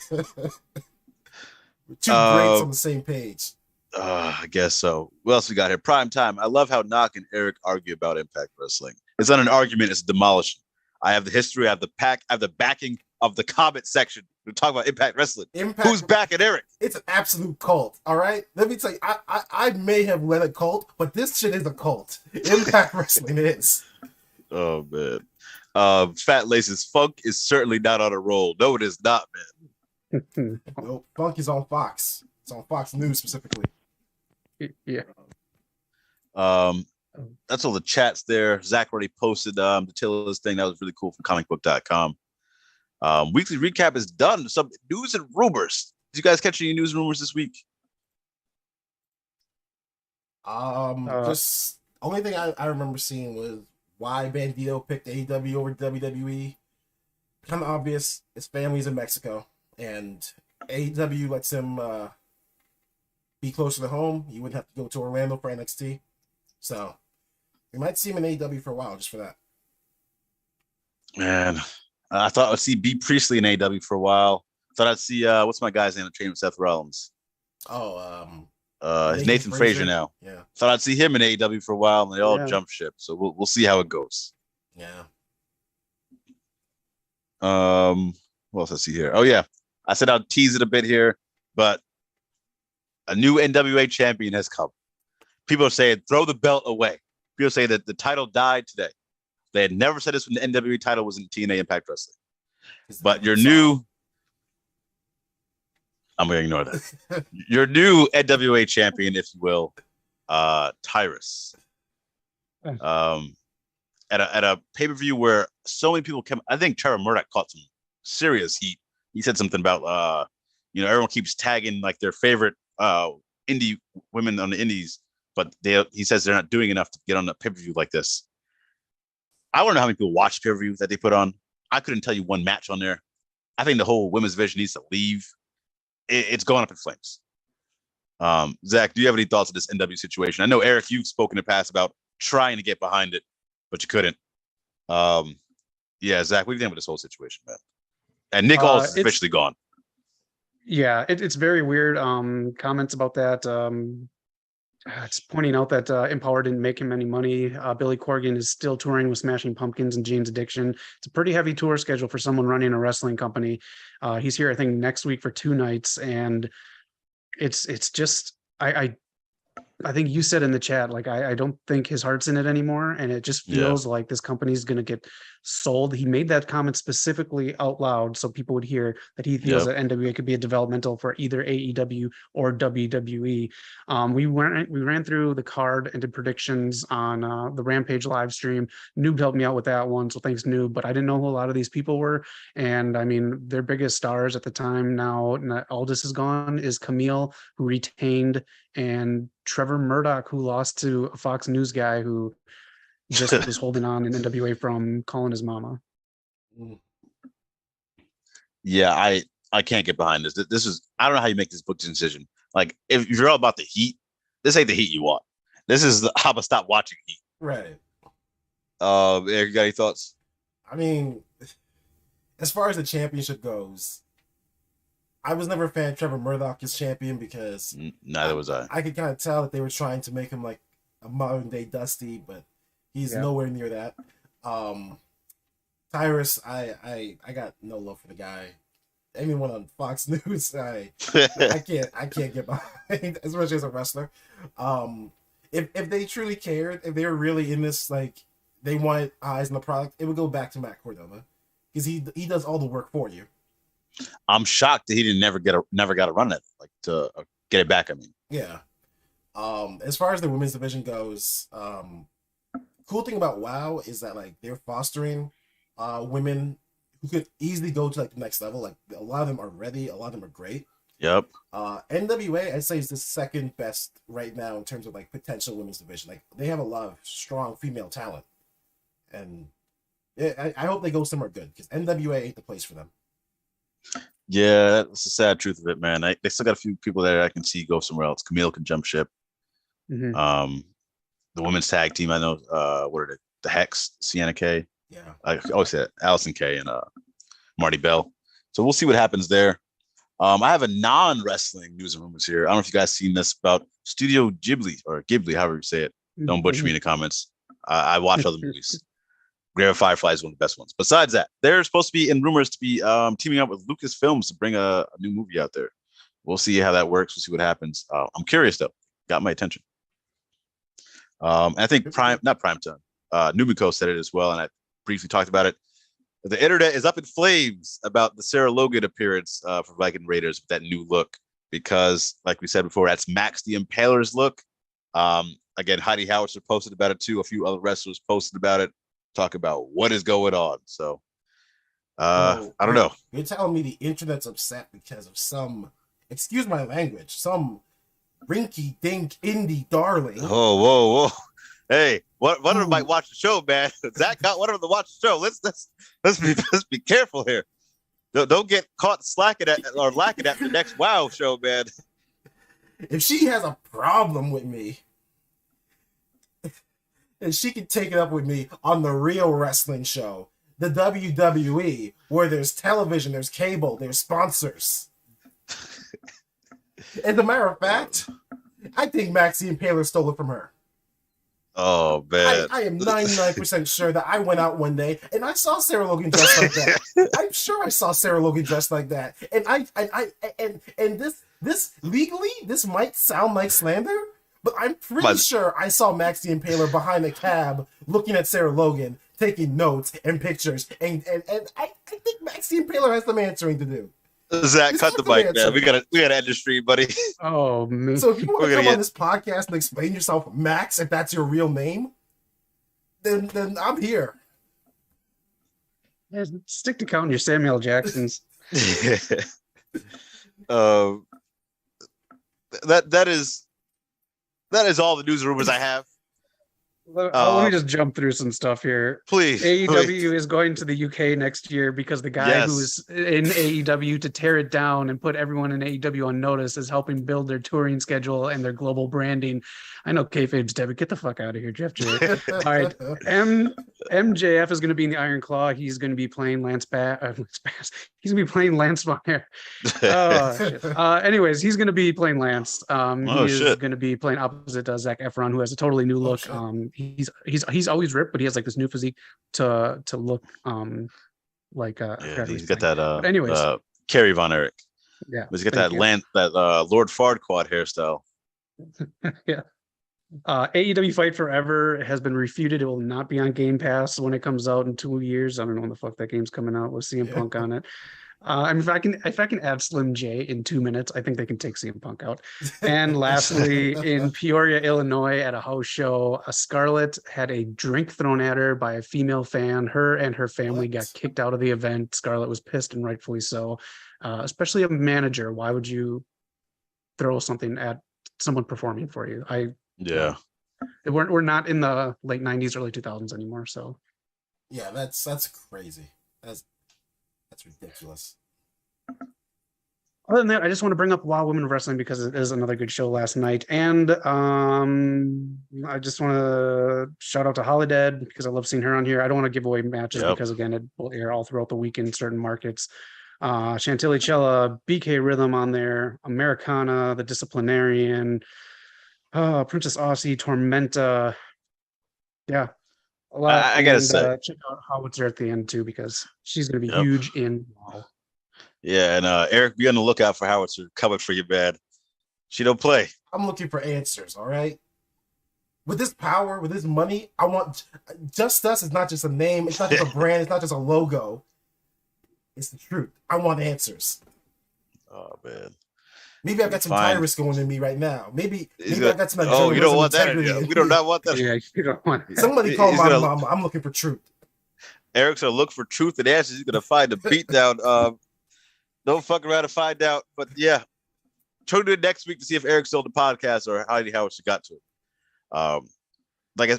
C: greats on the same page.
A: I guess so. What else we got here? Prime time. I love how Knock and Eric argue about Impact Wrestling. It's not an argument, it's a demolition. I have the history, I have the backing of the comment section to talk about Impact Wrestling. Who's back at Eric?
C: It's an absolute cult, all right? Let me tell you, I may have led a cult, but this shit is a cult. Impact Wrestling is.
A: Oh, man. Fat Laces, Funk is certainly not on a roll. No, it is not, man.
C: No, Funk is on Fox. It's on Fox News specifically.
B: Yeah.
A: That's all the chats there. Zach already posted the Taylor's thing. That was really cool from comicbook.com. Weekly recap is done. Some news and rumors. Did you guys catch any news and rumors this week?
C: Just only thing I remember seeing was why Bandito picked AEW over WWE. Kind of obvious. His family's in Mexico, and AEW lets him be closer to home. He wouldn't have to go to Orlando for NXT. So we might see him in AEW for a while just for that.
A: Man, I thought I'd see B Priestley in AEW for a while. Thought I'd see what's my guy's name? Training with Seth Rollins. Nathan Frazier now.
C: Yeah.
A: Thought I'd see him in AEW for a while, and they all jump ship. So we'll see how it goes.
C: Yeah.
A: What else I see here? Oh yeah, I said I'll tease it a bit here, but a new NWA champion has come. People are saying throw the belt away. People say that the title died today. They had never said this when the NWA title was in TNA Impact Wrestling. But your new, I'm going to ignore that. Your new NWA champion, if you will, Tyrus. At a pay-per-view where so many people came, I think Trevor Murdoch caught some serious heat. He said something about, everyone keeps tagging like their favorite indie women on the indies, but he says they're not doing enough to get on a pay-per-view like this. I don't know how many people watch pay-per-views that they put on. I couldn't tell you one match on there. I think the whole women's division needs to leave. It's going up in flames. Zach, do you have any thoughts on this NW situation? I know, Eric, you've spoken in the past about trying to get behind it, but you couldn't. Yeah, Zach, what do you think of this whole situation, man? And Nick Aldis is officially gone.
B: Yeah, it's very weird. Comments about that. It's pointing out that Empower didn't make him any money. Billy Corgan is still touring with Smashing Pumpkins and Jane's Addiction. It's a pretty heavy tour schedule for someone running a wrestling company. He's here, I think, next week for 2 nights, and it's just I think you said in the chat, like, I don't think his heart's in it anymore, and it just feels like this company's going to get sold. He made that comment specifically out loud so people would hear that he feels that NWA could be a developmental for either AEW or WWE. We ran through the card and did predictions on the Rampage live stream. Noob helped me out with that one, so thanks, Noob. But I didn't know who a lot of these people were, and I mean, their biggest stars at the time, now Aldis is gone, is Camille, who retained, and Trevor Murdoch, who lost to a Fox News guy who just was holding on in NWA from calling his mama.
A: Yeah, I can't get behind this. This is, I don't know how you make this book decision. Like, if you're all about the heat, this ain't the heat you want. This is how I'm gonna stop watching heat.
C: Right.
A: Eric, you got any thoughts?
C: I mean, as far as the championship goes, I was never a fan of Trevor Murdoch as champion because
A: neither was I.
C: I could kind of tell that they were trying to make him like a modern day Dusty, but he's nowhere near that. Tyrus, I got no love for the guy. Anyone on Fox News, I can't get behind, especially as a wrestler. If they truly cared, if they were really in this, like they wanted eyes on the product, it would go back to Matt Cordova because he does all the work for you.
A: I'm shocked that he never got a run at it, like to get it back. I mean,
C: yeah. As far as the women's division goes, cool thing about WoW is that like they're fostering women who could easily go to like the next level. Like a lot of them are ready, a lot of them are great.
A: Yep.
C: NWA, I'd say, is the second best right now in terms of like potential women's division. Like they have a lot of strong female talent, and I hope they go somewhere good because NWA ain't the place for them.
A: Yeah, that's the sad truth of it, man. They still got a few people there I can see go somewhere else. Camille can jump ship.
B: Mm-hmm.
A: The women's tag team, I know. What are they? The Hex, Sienna K.
C: Yeah.
A: I always say Allison K and Marty Bell. So we'll see what happens there. I have a non-wrestling news and rumors here. I don't know if you guys seen this about Studio Ghibli, however you say it. Don't butcher me in the comments. I watch other movies. Grave of Firefly is one of the best ones. Besides that, they're supposed to be in rumors to be teaming up with Lucasfilms to bring a new movie out there. We'll see how that works. We'll see what happens. I'm curious though. Got my attention. I think Numiko said it as well, and I briefly talked about it. The internet is up in flames about the Sarah Logan appearance for Viking Raiders with that new look, because, like we said before, that's Max the Impaler's look. Again, Heidi Howitzer posted about it too. A few other wrestlers posted about it. Talk about what is going on. So, I don't know.
C: You're telling me the internet's upset because of some, excuse my language, some rinky-dink indie darling.
A: Oh, whoa. Hey, one of them might watch the show, man. Zach got one of them to watch the show. Let's be careful here. Don't get caught slacking at the next WoW show, man.
C: If she has a problem with me, and she can take it up with me on the real wrestling show, the WWE, where there's television, there's cable, there's sponsors. As a matter of fact, I think Maxie Impaler stole it from her.
A: Oh man,
C: I am 99% sure that I went out one day and I saw Sarah Logan dressed like that. I'm sure I saw Sarah Logan dressed like that. And this legally, this might sound like slander, but I'm pretty sure I saw Maxie Impaler behind a cab looking at Sarah Logan, taking notes and pictures, and I think Maxie Impaler has some answering to do.
A: Zach, cut the mic, man. We gotta end the stream, buddy.
B: Oh man.
C: So if you want to come on this podcast and explain yourself, Max, if that's your real name, then I'm here.
B: Yeah, stick to counting your Samuel Jacksons.
A: That is all the news rumors I have.
B: Let me just jump through some stuff here.
A: Please.
B: AEW is going to the UK next year because the guy who's in AEW to tear it down and put everyone in AEW on notice is helping build their touring schedule and their global branding. I know kayfabe's dead, but get the fuck out of here, Jeff Jarrett. All right. MJF is going to be in the Iron Claw. He's going to be playing Lance Bass. He's going to be playing Lance Von Air. Anyways, he's going to be playing Lance. Is going to be playing opposite Zac Efron, who has a totally new look. He's always ripped, but he has like this new physique to look like
A: he's got that
B: but anyways,
A: Kerry Von Erich.
B: Yeah,
A: he's got that Lord Farquaad hairstyle.
B: Yeah. AEW Fight Forever has been refuted. It will not be on Game Pass when it comes out in 2 years. I don't know when the fuck that game's coming out with CM Punk on it. I mean, if I can add Slim J in 2 minutes, I think they can take CM Punk out. And lastly, in Peoria, Illinois, at a house show, a Scarlett had a drink thrown at her by a female fan. Her and her family got kicked out of the event. Scarlett was pissed, and rightfully so. Especially a manager. Why would you throw something at someone performing for you? We're not in the late 90s, early 2000s anymore. So
C: yeah, that's crazy. That's ridiculous.
B: Other than that, I just want to bring up Wild Women of Wrestling because it is another good show last night. And I just want to shout out to Holidead because I love seeing her on here. I don't want to give away matches because, again, it will air all throughout the week in certain markets. Chantilly Cella, BK Rhythm on there, Americana, The Disciplinarian, Princess Aussie, Tormenta. Yeah. A lot.
A: I gotta say,
B: check out Howitzer at the end too because she's going to be huge in WoW.
A: Yeah, and Eric, be on the lookout for Howitzer coming for you, man. She don't play.
C: I'm looking for answers. All right. With this power, with this money, I want Just Us is not just a name. It's not just a brand. It's not just a logo. It's the truth. I want answers.
A: Oh man.
C: Maybe I've got some tyrus going in me right now. Maybe I've got some.
A: Oh, you don't want that. We do not want that.
B: Yeah, you don't want that.
C: Somebody call my mama. I'm looking for truth.
A: Eric's gonna look for truth and answers. He's gonna find the beatdown. Don't fuck around and find out. But yeah, tune in next week to see if Eric's still on the podcast or how she got to it.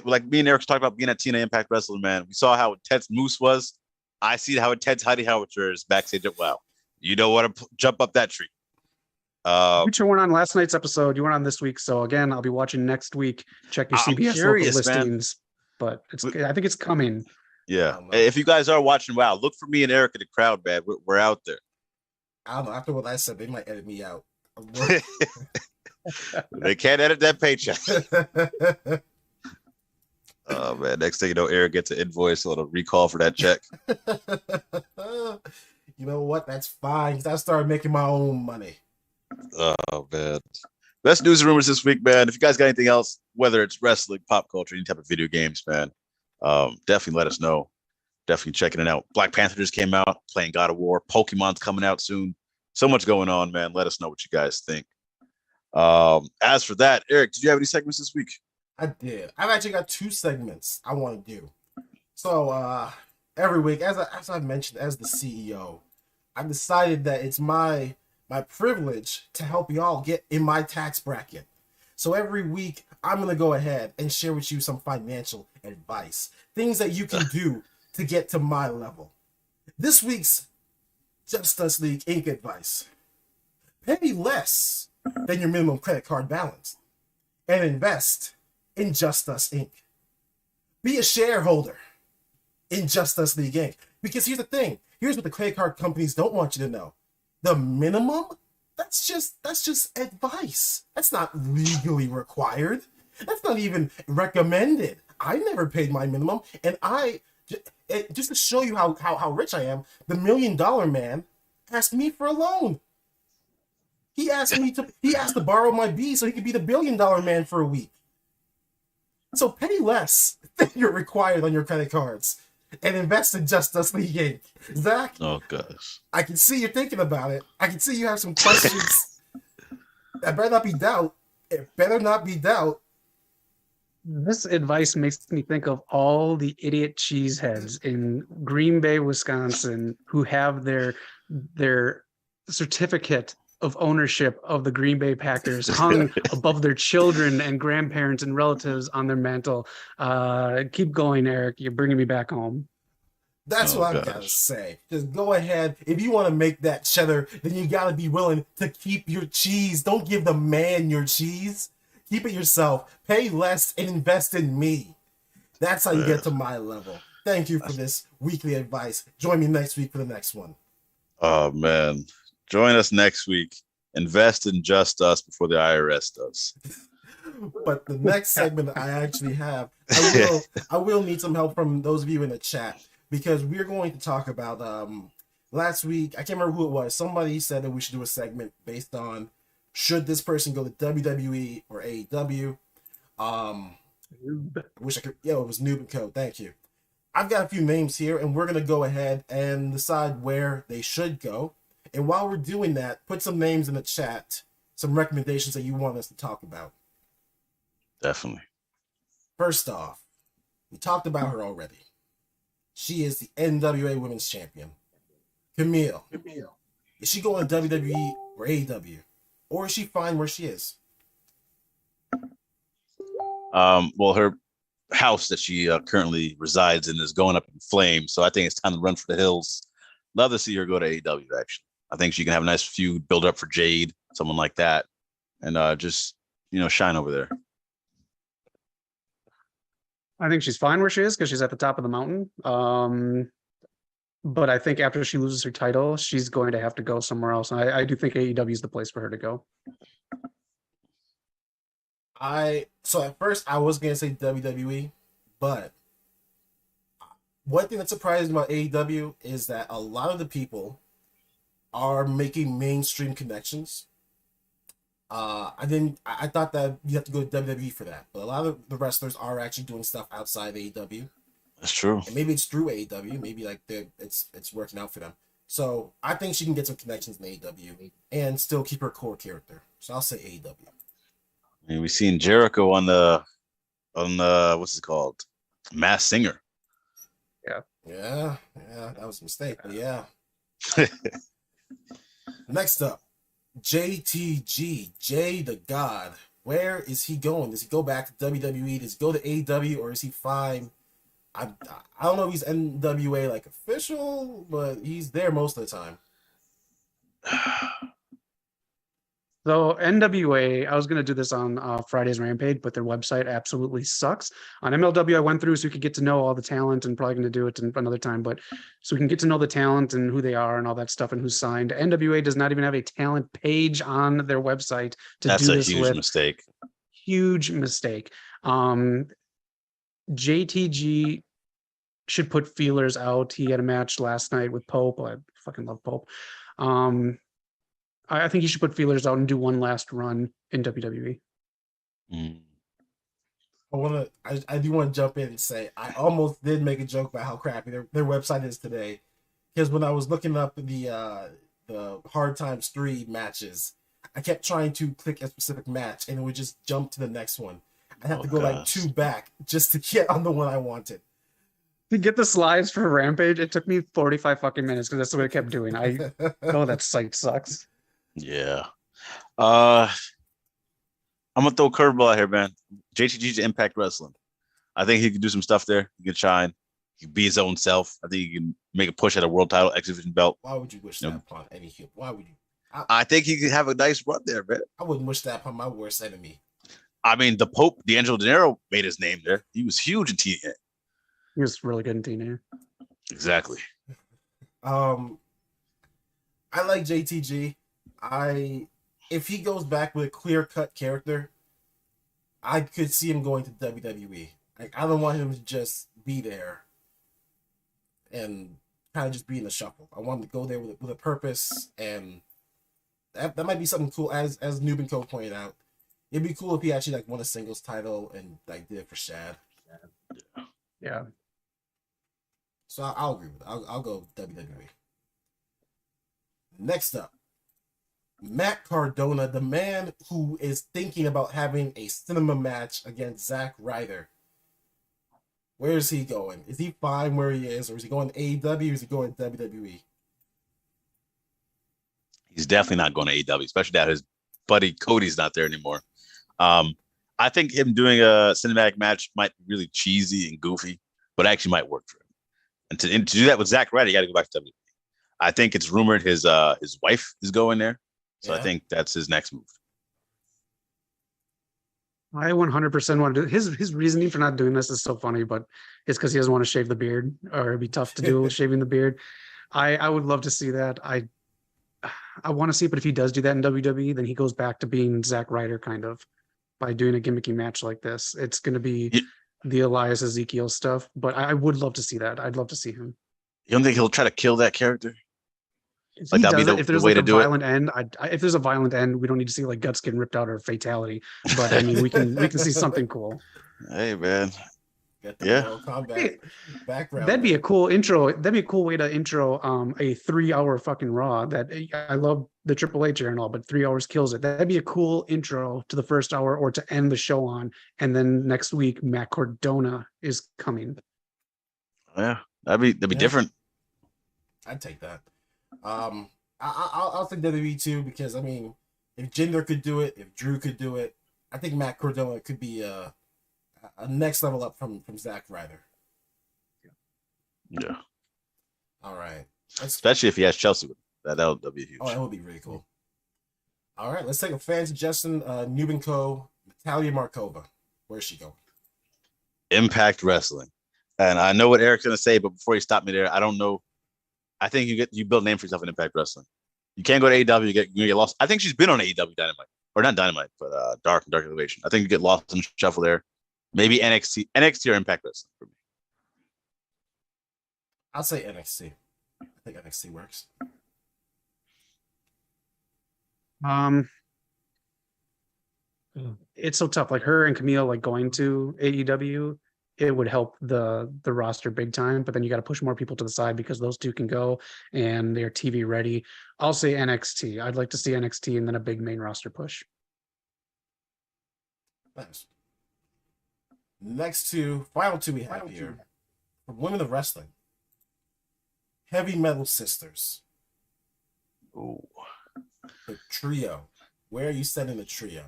A: Like me and Eric talked about being at TNA Impact Wrestling, man. We saw how intense Moose was. I see how intense Heidi Howitzer is backstage at WoW. You don't want to jump up that tree.
B: You two weren't on last night's episode. You weren't on this week. So again, I'll be watching next week. Check your CBS local listings. Man. But I think it's coming.
A: Yeah. If you guys are watching WoW, look for me and Eric in the crowd, man. We're out there.
C: I don't know. After what I said, they might edit me out.
A: They can't edit that paycheck. Oh man! Next thing you know, Eric gets an invoice or a recall for that check.
C: You know what? That's fine. 'Cause I started making my own money.
A: Oh man! Best news and rumors this week, man. If you guys got anything else, whether it's wrestling, pop culture, any type of video games, man, definitely let us know. Definitely checking it out. Black Panther just came out, playing God of War. Pokemon's coming out soon. So much going on, man. Let us know what you guys think. As for that, Eric, did you have any segments this week?
C: I did. I've actually got 2 segments I want to do. So every week, as I mentioned, as the CEO, I've decided that it's my privilege to help y'all get in my tax bracket. So every week, I'm gonna go ahead and share with you some financial advice, things that you can do to get to my level. This week's Justice League Inc. advice: pay less than your minimum credit card balance and invest in Justice Inc. Be a shareholder in Justice League Inc. Because here's the thing. Here's what the credit card companies don't want you to know. The minimum, that's just advice. That's not legally required. That's not even recommended. I never paid my minimum, and just to show you how rich I am, the $1 Million Man asked me for a loan. He asked to borrow my B so he could be the $1 Billion Man for a week. So pay less than you're required on your credit cards and invest in Justice League Inc. Zach?
A: Oh gosh.
C: I can see you're thinking about it. I can see you have some questions. That better not be doubt. It better not be doubt.
B: This advice makes me think of all the idiot cheeseheads in Green Bay, Wisconsin, who have their certificate of ownership of the Green Bay Packers hung above their children and grandparents and relatives on their mantle. Keep going, Eric. You're bringing me back home.
C: That's what I've got to say. Just go ahead. If you want to make that cheddar, then you got to be willing to keep your cheese. Don't give the man your cheese. Keep it yourself. Pay less and invest in me. That's how you get to my level. Thank you for this weekly advice. Join me next week for the next one.
A: Oh man. Join us next week. Invest in just us before the IRS does.
C: But the next segment I actually have, I will need some help from those of you in the chat, because we're going to talk about last week, I can't remember who it was. Somebody said that we should do a segment based on should this person go to WWE or AEW. It was Noob and Co. Thank you. I've got a few names here, and we're going to go ahead and decide where they should go. And while we're doing that, put some names in the chat, some recommendations that you want us to talk about.
A: Definitely.
C: First off, we talked about her already. She is the NWA Women's Champion. Camille. Is she going to WWE or AEW? Or is she fine where she is?
A: Well, her house that she currently resides in is going up in flames, so I think it's time to run for the hills. Love to see her go to AEW, actually. I think she can have a nice feud, build up for Jade, someone like that, and just, shine over there.
B: I think she's fine where she is because she's at the top of the mountain. But I think after she loses her title, she's going to have to go somewhere else. And I do think AEW is the place for her to go.
C: So at first I was going to say WWE, but one thing that surprised me about AEW is that a lot of the people are making mainstream connections. I thought that you have to go to WWE for that, but a lot of the wrestlers are actually doing stuff outside AEW.
A: That's true.
C: And maybe it's through AEW. Maybe it's working out for them. So I think she can get some connections in AEW and still keep her core character. So I'll say AEW.
A: I mean, we've seen Jericho on the what's it called, Masked Singer.
C: Yeah, that was a mistake, but yeah. Next up, JTG, Jay the God. Where is he going? Does he go back to WWE? Does he go to AEW, or is he fine? I don't know if he's NWA like official, but he's there most of the time.
B: So NWA, I was going to do this on Friday's Rampage, but their website absolutely sucks. On MLW, I went through so we could get to know all the talent, and probably going to do it another time, but so we can get to know the talent and who they are and all that stuff and who's signed. NWA does not even have a talent page on their website to
A: That's
B: do
A: a
B: this
A: huge
B: with.
A: mistake.
B: Huge mistake. JTG should put feelers out. He had a match last night with Pope. I fucking love Pope. I think he should put feelers out and do one last run in WWE.
C: I do want to jump in and say I almost did make a joke about how crappy their website is today, because when I was looking up the Hard Times 3 matches, I kept trying to click a specific match and it would just jump to the next one. I had to go like 2 back just to get on the one I wanted.
B: To get the slides for Rampage, it took me 45 fucking minutes because that's what I kept doing. That site sucks.
A: Yeah. I'm gonna throw a curveball out here, man. JTG's Impact Wrestling. I think he could do some stuff there. He could shine. He could be his own self. I think he can make a push at a world title, X Division belt.
C: Why would you wish that upon any heel? Why would you?
A: I think he could have a nice run there, man.
C: I wouldn't wish that upon my worst enemy.
A: I mean, the Pope, D'Angelo De Niro, made his name there. He was huge in TNA.
B: He was really good in TNA.
A: Exactly.
C: I like JTG. If he goes back with a clear-cut character, I could see him going to WWE. Like, I don't want him to just be there and kind of just be in the shuffle. I want him to go there with a purpose, and that might be something cool. As Noob and Co pointed out, it'd be cool if he actually like won a singles title and like did it for Shad.
B: Yeah.
C: So I'll agree with it. I'll go WWE. Next up, Matt Cardona, the man who is thinking about having a cinema match against Zack Ryder. Where is he going? Is he fine where he is, or is he going to AEW, or is he going to WWE?
A: He's definitely not going to AEW, especially that his buddy Cody's not there anymore. I think him doing a cinematic match might be really cheesy and goofy, but actually might work for him. And to do that with Zack Ryder, you got to go back to WWE. I think it's rumored his wife is going there, so yeah. I think that's his next move.
B: I 100% want to do his reasoning for not doing this is so funny, but it's because he doesn't want to shave the beard, or it'd be tough to do shaving the beard. I would love to see that. I want to see it, but if he does do that in WWE, then he goes back to being Zack Ryder kind of by doing a gimmicky match like this. It's going to be the Elias Ezekiel stuff, but I would love to see that. I'd love to see him.
A: You don't think he'll try to kill that character?
B: Like that'd be if there's like a violent end, if there's a violent end, we don't need to see like guts getting ripped out or fatality. But I mean, we can see something cool.
A: Hey man,
C: yeah. Combat background.
B: That'd be a cool intro. That'd be a cool way to intro a 3-hour fucking Raw. That I love the Triple H and all, but 3 hours kills it. That'd be a cool intro to the first hour or to end the show on. And then next week, Matt Cardona is coming.
A: Yeah, that'd be different.
C: I'd take that. I'll take WWE too, because I mean, if Jinder could do it, if Drew could do it, I think Matt Cardona could be a next level up from Zack Ryder.
A: Yeah.
C: All right.
A: Especially if he has Chelsea with him. That'll be huge.
C: Oh, that would be really cool. All right, let's take a fan suggestion. Noob and Co. Natalia Markova. Where's she going?
A: Impact Wrestling. And I know what Eric's gonna say, but before you stop me there, I don't know. I think you build a name for yourself in Impact Wrestling. You can't go to AEW, you get lost. I think she's been on AEW Dynamite, or not Dynamite, but Dark Elevation. I think you get lost in the shuffle there. Maybe NXT or Impact Wrestling for me.
C: I'll say NXT. I think NXT works.
B: It's so tough. Like her and Camille, like going to AEW, it would help the roster big time, but then you got to push more people to the side because those two can go and they're TV ready. I'll say NXT. I'd like to see NXT and then a big main roster push.
C: Nice. Final two we have here. From Women of Wrestling. Heavy Metal Sisters.
A: Ooh.
C: The trio. Where are you setting the trio?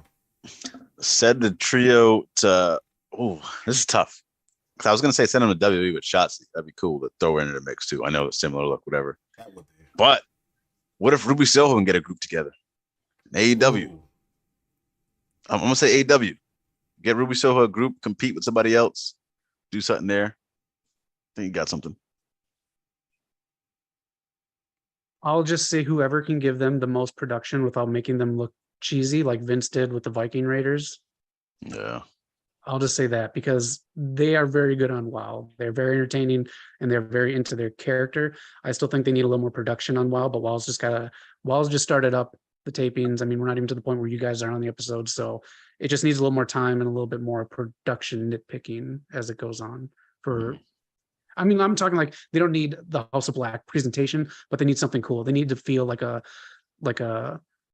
A: Set the trio to... Oh, this is tough. I was going to say send them to WWE with Shotzi. That'd be cool to throw her into the mix too. I know it's similar look, whatever.
C: That would be.
A: But what if Ruby Soho can get a group together? AEW.
C: Ooh.
A: I'm gonna say AW. Get Ruby Soho a group, compete with somebody else, do something there. I think you got something.
B: I'll just say whoever can give them the most production without making them look cheesy, like Vince did with the Viking Raiders.
A: Yeah.
B: I'll just say that because they are very good on WoW. They're very entertaining and they're very into their character. I still think they need a little more production on WoW, but WoW's just started up the tapings. I mean, we're not even to the point where you guys are on the episode, so it just needs a little more time and a little bit more production nitpicking as it goes on. I mean, I'm talking like they don't need the House of Black presentation, but they need something cool. They need to feel like a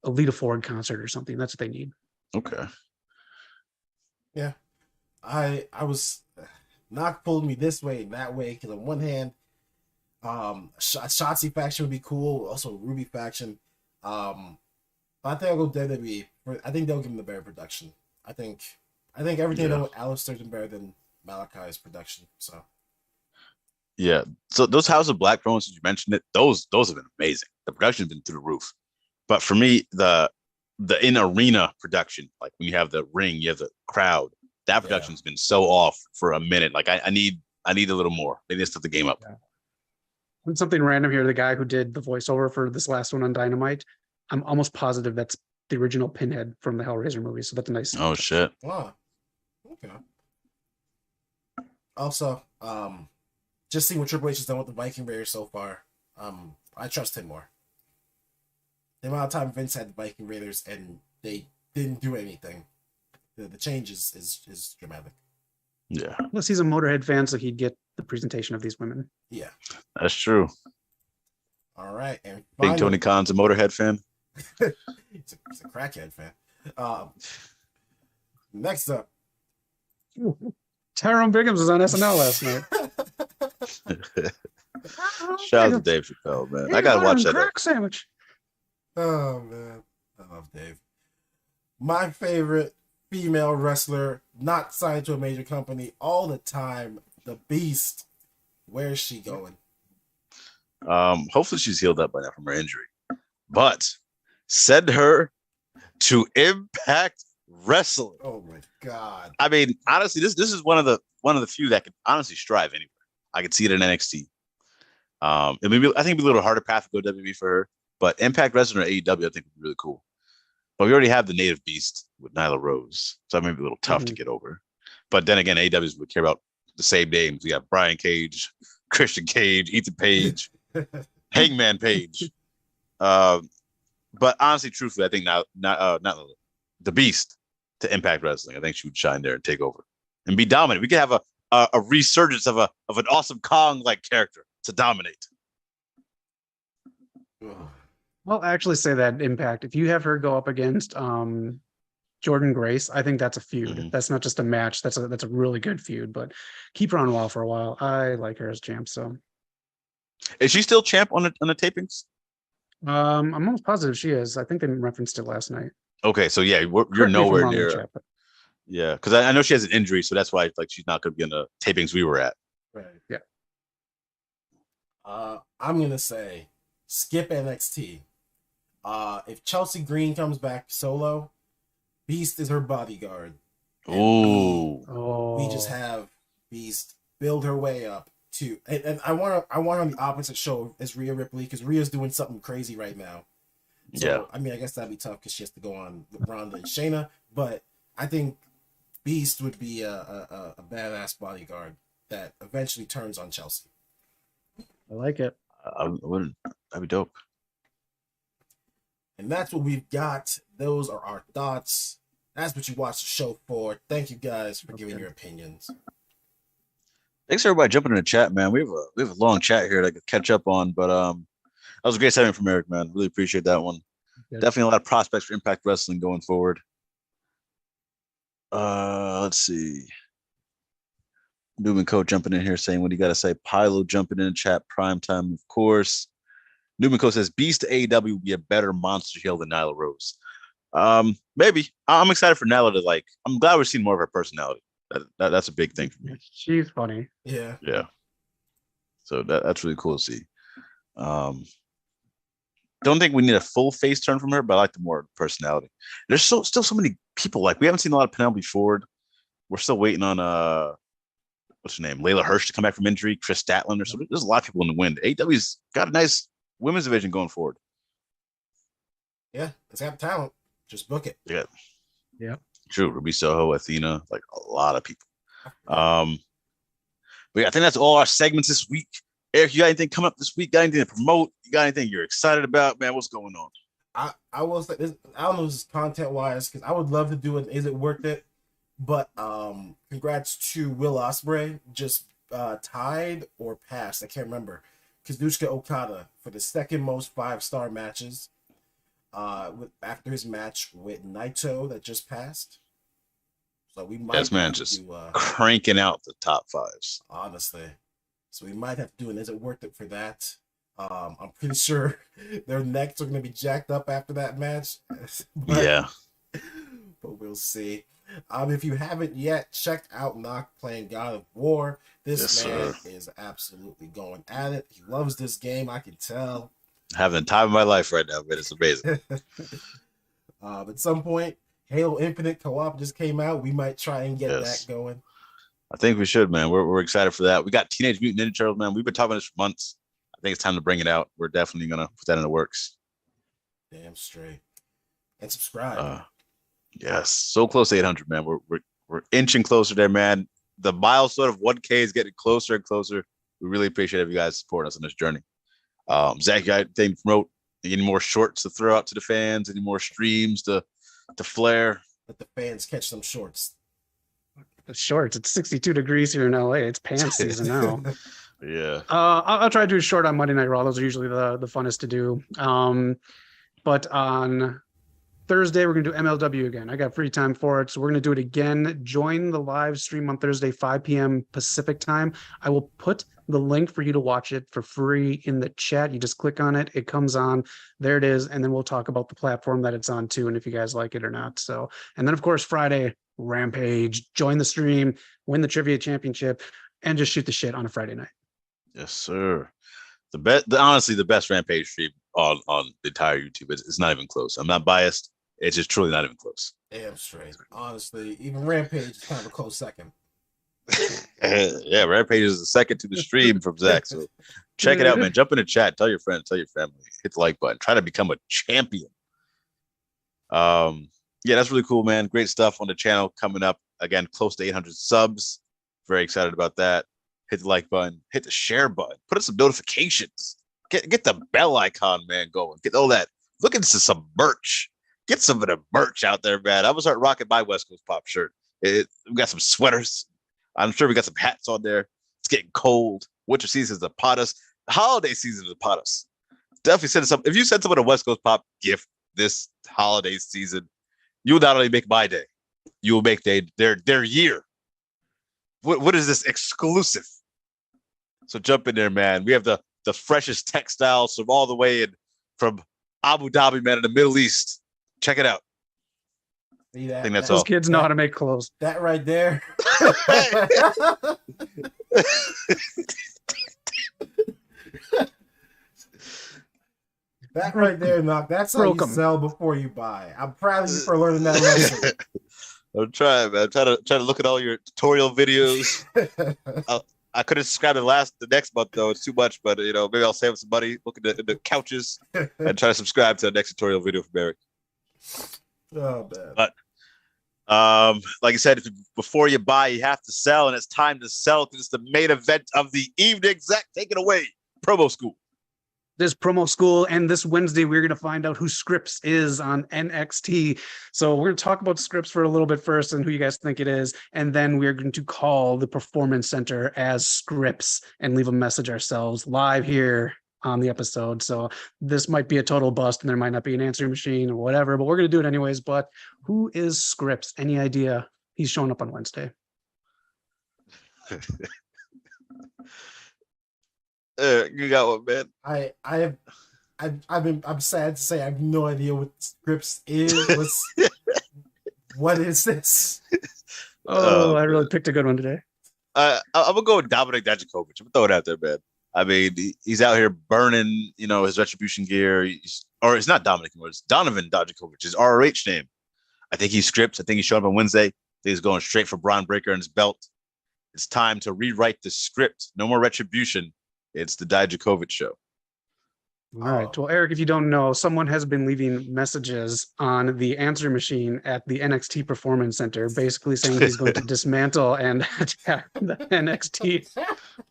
B: Lita Ford concert or something. That's what they need.
A: Okay.
C: Yeah. I was not pulling me this way and that way because on one hand, Shotzi faction would be cool. Also, Ruby faction. But I think I'll go WWE. I think they'll give him the better production. I think everything done with Alistair's been better than Malachi's production. So.
A: Yeah. So those House of Black promos, you mentioned it. Those have been amazing. The production's been through the roof. But for me, the in arena production, like when you have the ring, you have the crowd. That production's been so off for a minute. Like I need a little more. They need to step the game up.
B: Yeah. And something random here. The guy who did the voiceover for this last one on Dynamite, I'm almost positive that's the original Pinhead from the Hellraiser movie. So that's a nice.
A: Oh shit.
C: Wow. Okay. Also, just seeing what Triple H has done with the Viking Raiders so far, I trust him more. The amount of time Vince had the Viking Raiders and they didn't do anything. The change is dramatic.
A: Yeah.
B: Plus, he's a Motorhead fan, so he'd get the presentation of these women.
C: Yeah.
A: That's true.
C: All right. And
A: Big Tony Khan's a Motorhead fan.
C: He's a crackhead fan. Next up.
B: Tyrone Biggums was on SNL last night.
A: Shout out to Dave Chappelle, man. I gotta watch that.
B: Crack sandwich.
C: Oh man, I love Dave. My favorite female wrestler, not signed to a major company all the time, the Beast. Where's she going?
A: Hopefully she's healed up by now from her injury. But send her to Impact Wrestling.
C: Oh my god.
A: I mean, honestly, this is one of the few that could honestly strive anywhere. I could see it in NXT. I think it'd be a little harder path to go WWE for her, but Impact Wrestling or AEW, I think would be really cool. But we already have the Native Beast with Nyla Rose, so that may be a little tough to get over. But then again, AEW would care about the same names. We got Brian Cage, Christian Cage, Ethan Page, Hangman Page. But honestly, truthfully, I think not the Beast to Impact Wrestling. I think she would shine there and take over and be dominant. We could have a resurgence of an awesome Kong like character to dominate.
B: I'll actually say that Impact, if you have her go up against Jordan Grace, I think that's a feud. Mm-hmm. That's not just a match. That's a really good feud, but keep her on WoW for a while. I like her as champ. So
A: is she still champ on the tapings?
B: I'm almost positive she is. I think they referenced it last night.
A: Okay, so yeah, you're nowhere near. Yeah, because I know she has an injury, so that's why she's not going to be in the tapings we were at.
C: Right.
B: Yeah.
C: I'm gonna say skip NXT. If Chelsea Green comes back solo, Beast is her bodyguard. We just have Beast build her way up to, and I want her on the opposite show as Rhea Ripley because Rhea's doing something crazy right now. So, yeah, I mean, I guess that'd be tough because she has to go on with Ronda and Shayna, but I think Beast would be a badass bodyguard that eventually turns on Chelsea.
B: I like it.
A: That'd be dope.
C: And that's what we've got. Those are our thoughts. That's what you watched the show for. Thank you guys for giving your opinions.
A: Thanks everybody jumping in the chat, man. We have a long chat here to catch up on, but that was a great segment from Eric, man. Really appreciate that one. Good. Definitely a lot of prospects for Impact Wrestling going forward. Let's see. Newman Coat jumping in here saying, what do you got to say? Pilo jumping in the chat, prime time, of course. Newman Coat says, Beast to AEW would be a better monster heel than Nyla Rose. Maybe. I'm excited for Nyla to I'm glad we're seeing more of her personality. That's a big thing for me.
B: She's funny.
C: Yeah.
A: Yeah. So that's really cool to see. Don't think we need a full face turn from her, but I like the more personality. There's still so many people like we haven't seen a lot of Penelope Ford. We're still waiting on what's her name, Layla Hirsch to come back from injury, Chris Statlander. So there's a lot of people in the wind. AEW's got a nice women's division going forward.
C: Yeah, it's got talent. Just book it.
B: Yeah.
A: True. Ruby Soho, Athena, like a lot of people. But yeah, I think that's all our segments this week. Eric, you got anything coming up this week? Got anything to promote? You got anything you're excited about, man? What's going on?
C: I will say this, I don't know if this is content wise, because I would love to do it. Is it worth it? But congrats to Will Ospreay, just tied or passed. I can't remember. Kazuchika Okada for the second most 5-star matches. After his match with Naito that just passed. So we might
A: this man just cranking out the top 5s.
C: Honestly. So we might have to do it. Is it worth it for that? I'm pretty sure their necks are going to be jacked up after that match.
A: Yeah.
C: But we'll see. If you haven't yet checked out Nock playing God of War, this man is absolutely going at it. He loves this game, I can tell.
A: Having the time of my life right now, man. It's amazing.
C: At some point, Halo Infinite co-op just came out. We might try and get that going.
A: I think we should, man. We're excited for that. We got Teenage Mutant Ninja Turtles, man. We've been talking about this for months. I think it's time to bring it out. We're definitely gonna put that in the works. Damn
C: straight. And subscribe.
A: Yes, so close to 800, man. We're inching closer there, man. The milestone of 1K is getting closer and closer. We really appreciate you guys supporting us on this journey. Zach, you got anything to promote? Any more shorts to throw out to the fans? Any more streams to flare?
C: Let the fans catch some shorts.
B: The shorts. It's 62 degrees here in LA. It's pants season now.
A: Yeah.
B: I'll try to do a short on Monday Night Raw. Those are usually the funnest to do. But on Thursday, we're going to do MLW again. I got free time for it, so we're going to do it again. Join the live stream on Thursday, 5 p.m. Pacific time. I will put the link for you to watch it for free in the chat. You just click on it. It comes on. There it is. And then we'll talk about the platform that it's on too, and if you guys like it or not. So, and then, of course, Friday, Rampage. Join the stream, win the Trivia Championship, and just shoot the shit on a Friday night.
A: Yes, sir. Honestly, the best Rampage stream on the entire YouTube. It's not even close. I'm not biased. It's just truly not even close.
C: Damn straight. Honestly, even Rampage is kind of a close second.
A: Yeah, Rampage is the second to the stream from Zach. So check it out, man. Jump in the chat. Tell your friends. Tell your family. Hit the like button. Try to become a champion. Yeah, that's really cool, man. Great stuff on the channel coming up. Again, close to 800 subs. Very excited about that. Hit the like button. Hit the share button. Put in some notifications. Get the bell icon, man, going. Get all that. Look into some merch. Get some of the merch out there, man. I'm gonna start rocking my West Coast Pop shirt. We got some sweaters. I'm sure we got some hats on there. It's getting cold. Winter season is upon us. Holiday season is upon us. Definitely send some. If you send someone a West Coast Pop gift this holiday season, you will not only make my day, you will make their year. What is this exclusive? So jump in there, man. We have the freshest textiles from all the way in from Abu Dhabi, man, in the Middle East. Check it out.
C: See that?
A: I think that's
B: Those
A: all.
B: kids know how to make clothes.
C: That right there. That right there, Nock. That's how you sell before you buy. I'm proud of you for learning that lesson.
A: I'm trying, man. I'm trying to look at all your tutorial videos. I couldn't subscribe to the next month though. It's too much, but maybe I'll save some money, look at the couches, and try to subscribe to the next tutorial video from Eric.
C: Oh man.
A: But like I said, before you buy, you have to sell, and it's time to sell because it's the main event of the evening. Zach, take it away. Promo school.
B: This promo school, and this Wednesday we're going to find out who Scripps is on NXT. So we're going to talk about Scripps for a little bit first and who you guys think it is, and then we're going to call the Performance Center as Scripps and leave a message ourselves live here on the episode. So this might be a total bust and there might not be an answering machine or whatever, but we're going to do it anyways. But who is Scripps? Any idea? He's showing up on Wednesday.
A: You got one, man.
C: I'm sad to say I have no idea what Scripps is. What is this?
B: I really picked a good one today.
A: I'm gonna go with Dominic Dijakovic. I'm gonna throw it out there, man. I mean, he's out here burning, his retribution gear. Or it's not Dominic anymore. It's Donovan Dijakovic, his ROH name. I think he scripts. I think he showed up on Wednesday. I think he's going straight for Braun Breaker and his belt. It's time to rewrite the script. No more retribution. It's the Dijakovic show.
B: All right. Well, Eric, if you don't know, someone has been leaving messages on the answer machine at the NXT Performance Center, basically saying he's going to dismantle and attack the NXT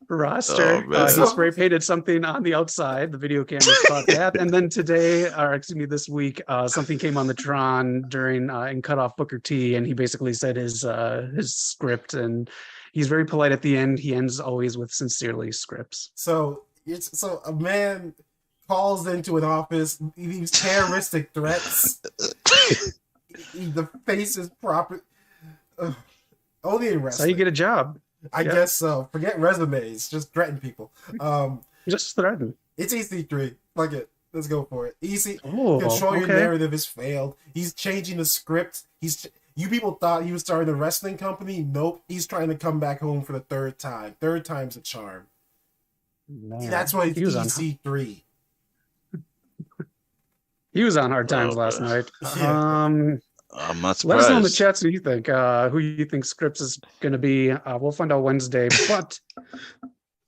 B: roster. He spray painted something on the outside. The video cameras caught that. And then this week, something came on the Tron during and cut off Booker T, and he basically said his script, and he's very polite at the end. He ends always with sincerely scripts.
C: So a man calls into an office, he leaves terroristic threats. The face is proper. Only in wrestling.
B: That's how you get a job.
C: I guess so. Forget resumes. Just threaten people.
B: Just threaten.
C: It's EC3. Fuck it. Let's go for it. Control your narrative has failed. He's changing the script. You people thought he was starting a wrestling company. Nope. He's trying to come back home for the third time. Third time's a charm.
B: Man,
C: that's why he's EC3.
B: He was on hard times last night.
A: I'm not surprised.
B: Let us know in the chats who you think Scripps is going to be. We'll find out Wednesday, but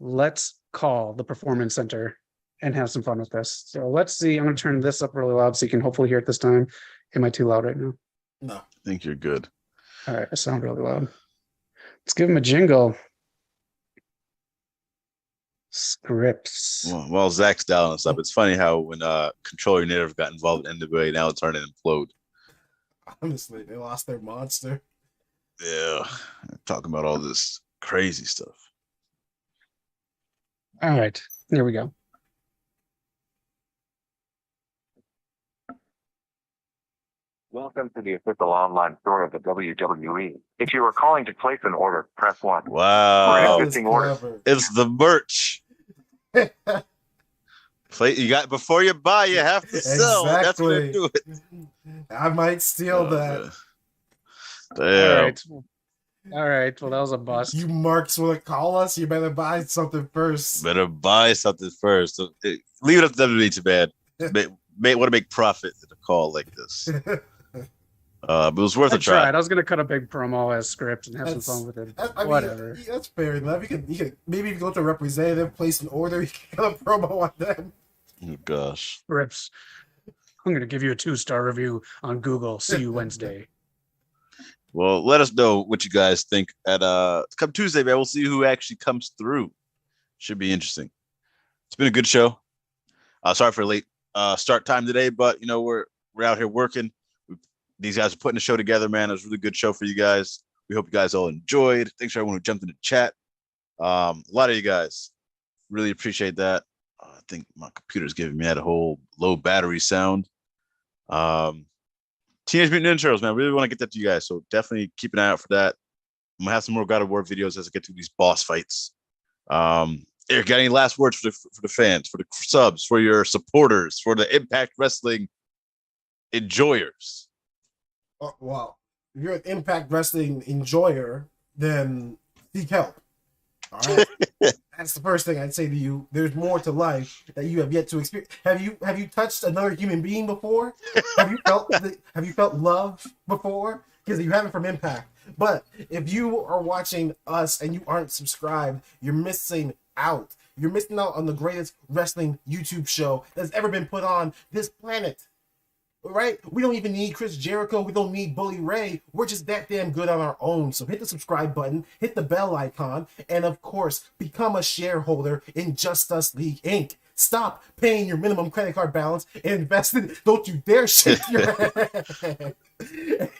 B: let's call the Performance Center and have some fun with this. So let's see. I'm going to turn this up really loud so you can hopefully hear it this time. Am I too loud right now?
C: No.
A: I think you're good.
B: All right. I sound really loud. Let's give him a jingle. Scripts.
A: Well, Zach's dialing us up. It's funny how when Control Your Narrative got involved in NWA, now it's starting to implode.
C: Honestly, they lost their monster.
A: Yeah, talking about all this crazy stuff.
B: All right, here we go.
D: Welcome to the official online store of the WWE. If you are calling to place an order, press 1.
A: Wow.
D: For existing orders.
A: It's the merch. You got before you buy, you have to sell.
C: Exactly.
A: That's what they do it.
C: I might steal that.
A: Damn.
B: All right. Well, that was a bust.
C: You marks want to call us? You better buy something first.
A: Leave it up to WWE, man. May want to make profit in a call like this. But it was worth a try.
B: I was going to cut a big promo as script and have some fun with it. Whatever.
C: That's fair enough. You can maybe if you go to a representative, place an order, you can cut a promo on them.
A: Oh gosh.
B: Scripts. I'm going to give you a 2-star review on Google. See you Wednesday.
A: Well, let us know what you guys think at come Tuesday, man. We'll see who actually comes through. Should be interesting. It's been a good show. Sorry for late start time today, but we're out here working. These guys are putting the show together, man. It was a really good show for you guys. We hope you guys all enjoyed. Thanks for everyone who jumped in the chat. A lot of you guys really appreciate that. I think my computer's giving me that whole low battery sound. Teenage Mutant Ninja Turtles, man. I really want to get that to you guys, so definitely keep an eye out for that. I'm gonna have some more God of War videos as I get to these boss fights. Eric, got any last words for the fans, for the subs, for your supporters, for the Impact Wrestling enjoyers?
C: Well, if you're an Impact Wrestling enjoyer, then seek help. All right, that's the first thing I'd say to you. There's more to life that you have yet to experience. Have you touched another human being before? Have you felt love before? Because you haven't from Impact. But if you are watching us and you aren't subscribed, you're missing out. You're missing out on the greatest wrestling YouTube show that's ever been put on this planet. Right? We don't even need Chris Jericho. We don't need Bully Ray. We're just that damn good on our own. So hit the subscribe button, hit the bell icon, and of course, become a shareholder in Just Us League Inc. Stop paying your minimum credit card balance and invest in. Don't you dare shake your head.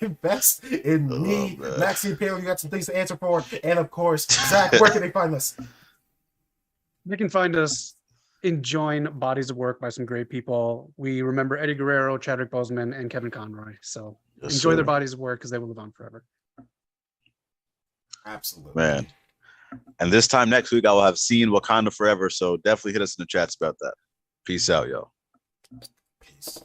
C: Invest in me, Maxine Paley. You got some things to answer for, and of course, Zach. Where can they find us?
B: They can find us enjoying Bodies of Work by some great people. We remember Eddie Guerrero, Chadwick Boseman, and Kevin Conroy. So enjoy their bodies of work because they will live on forever.
C: Absolutely,
A: man. And this time next week, I will have seen Wakanda Forever. So definitely hit us in the chats about that. Peace out, y'all.
C: Peace.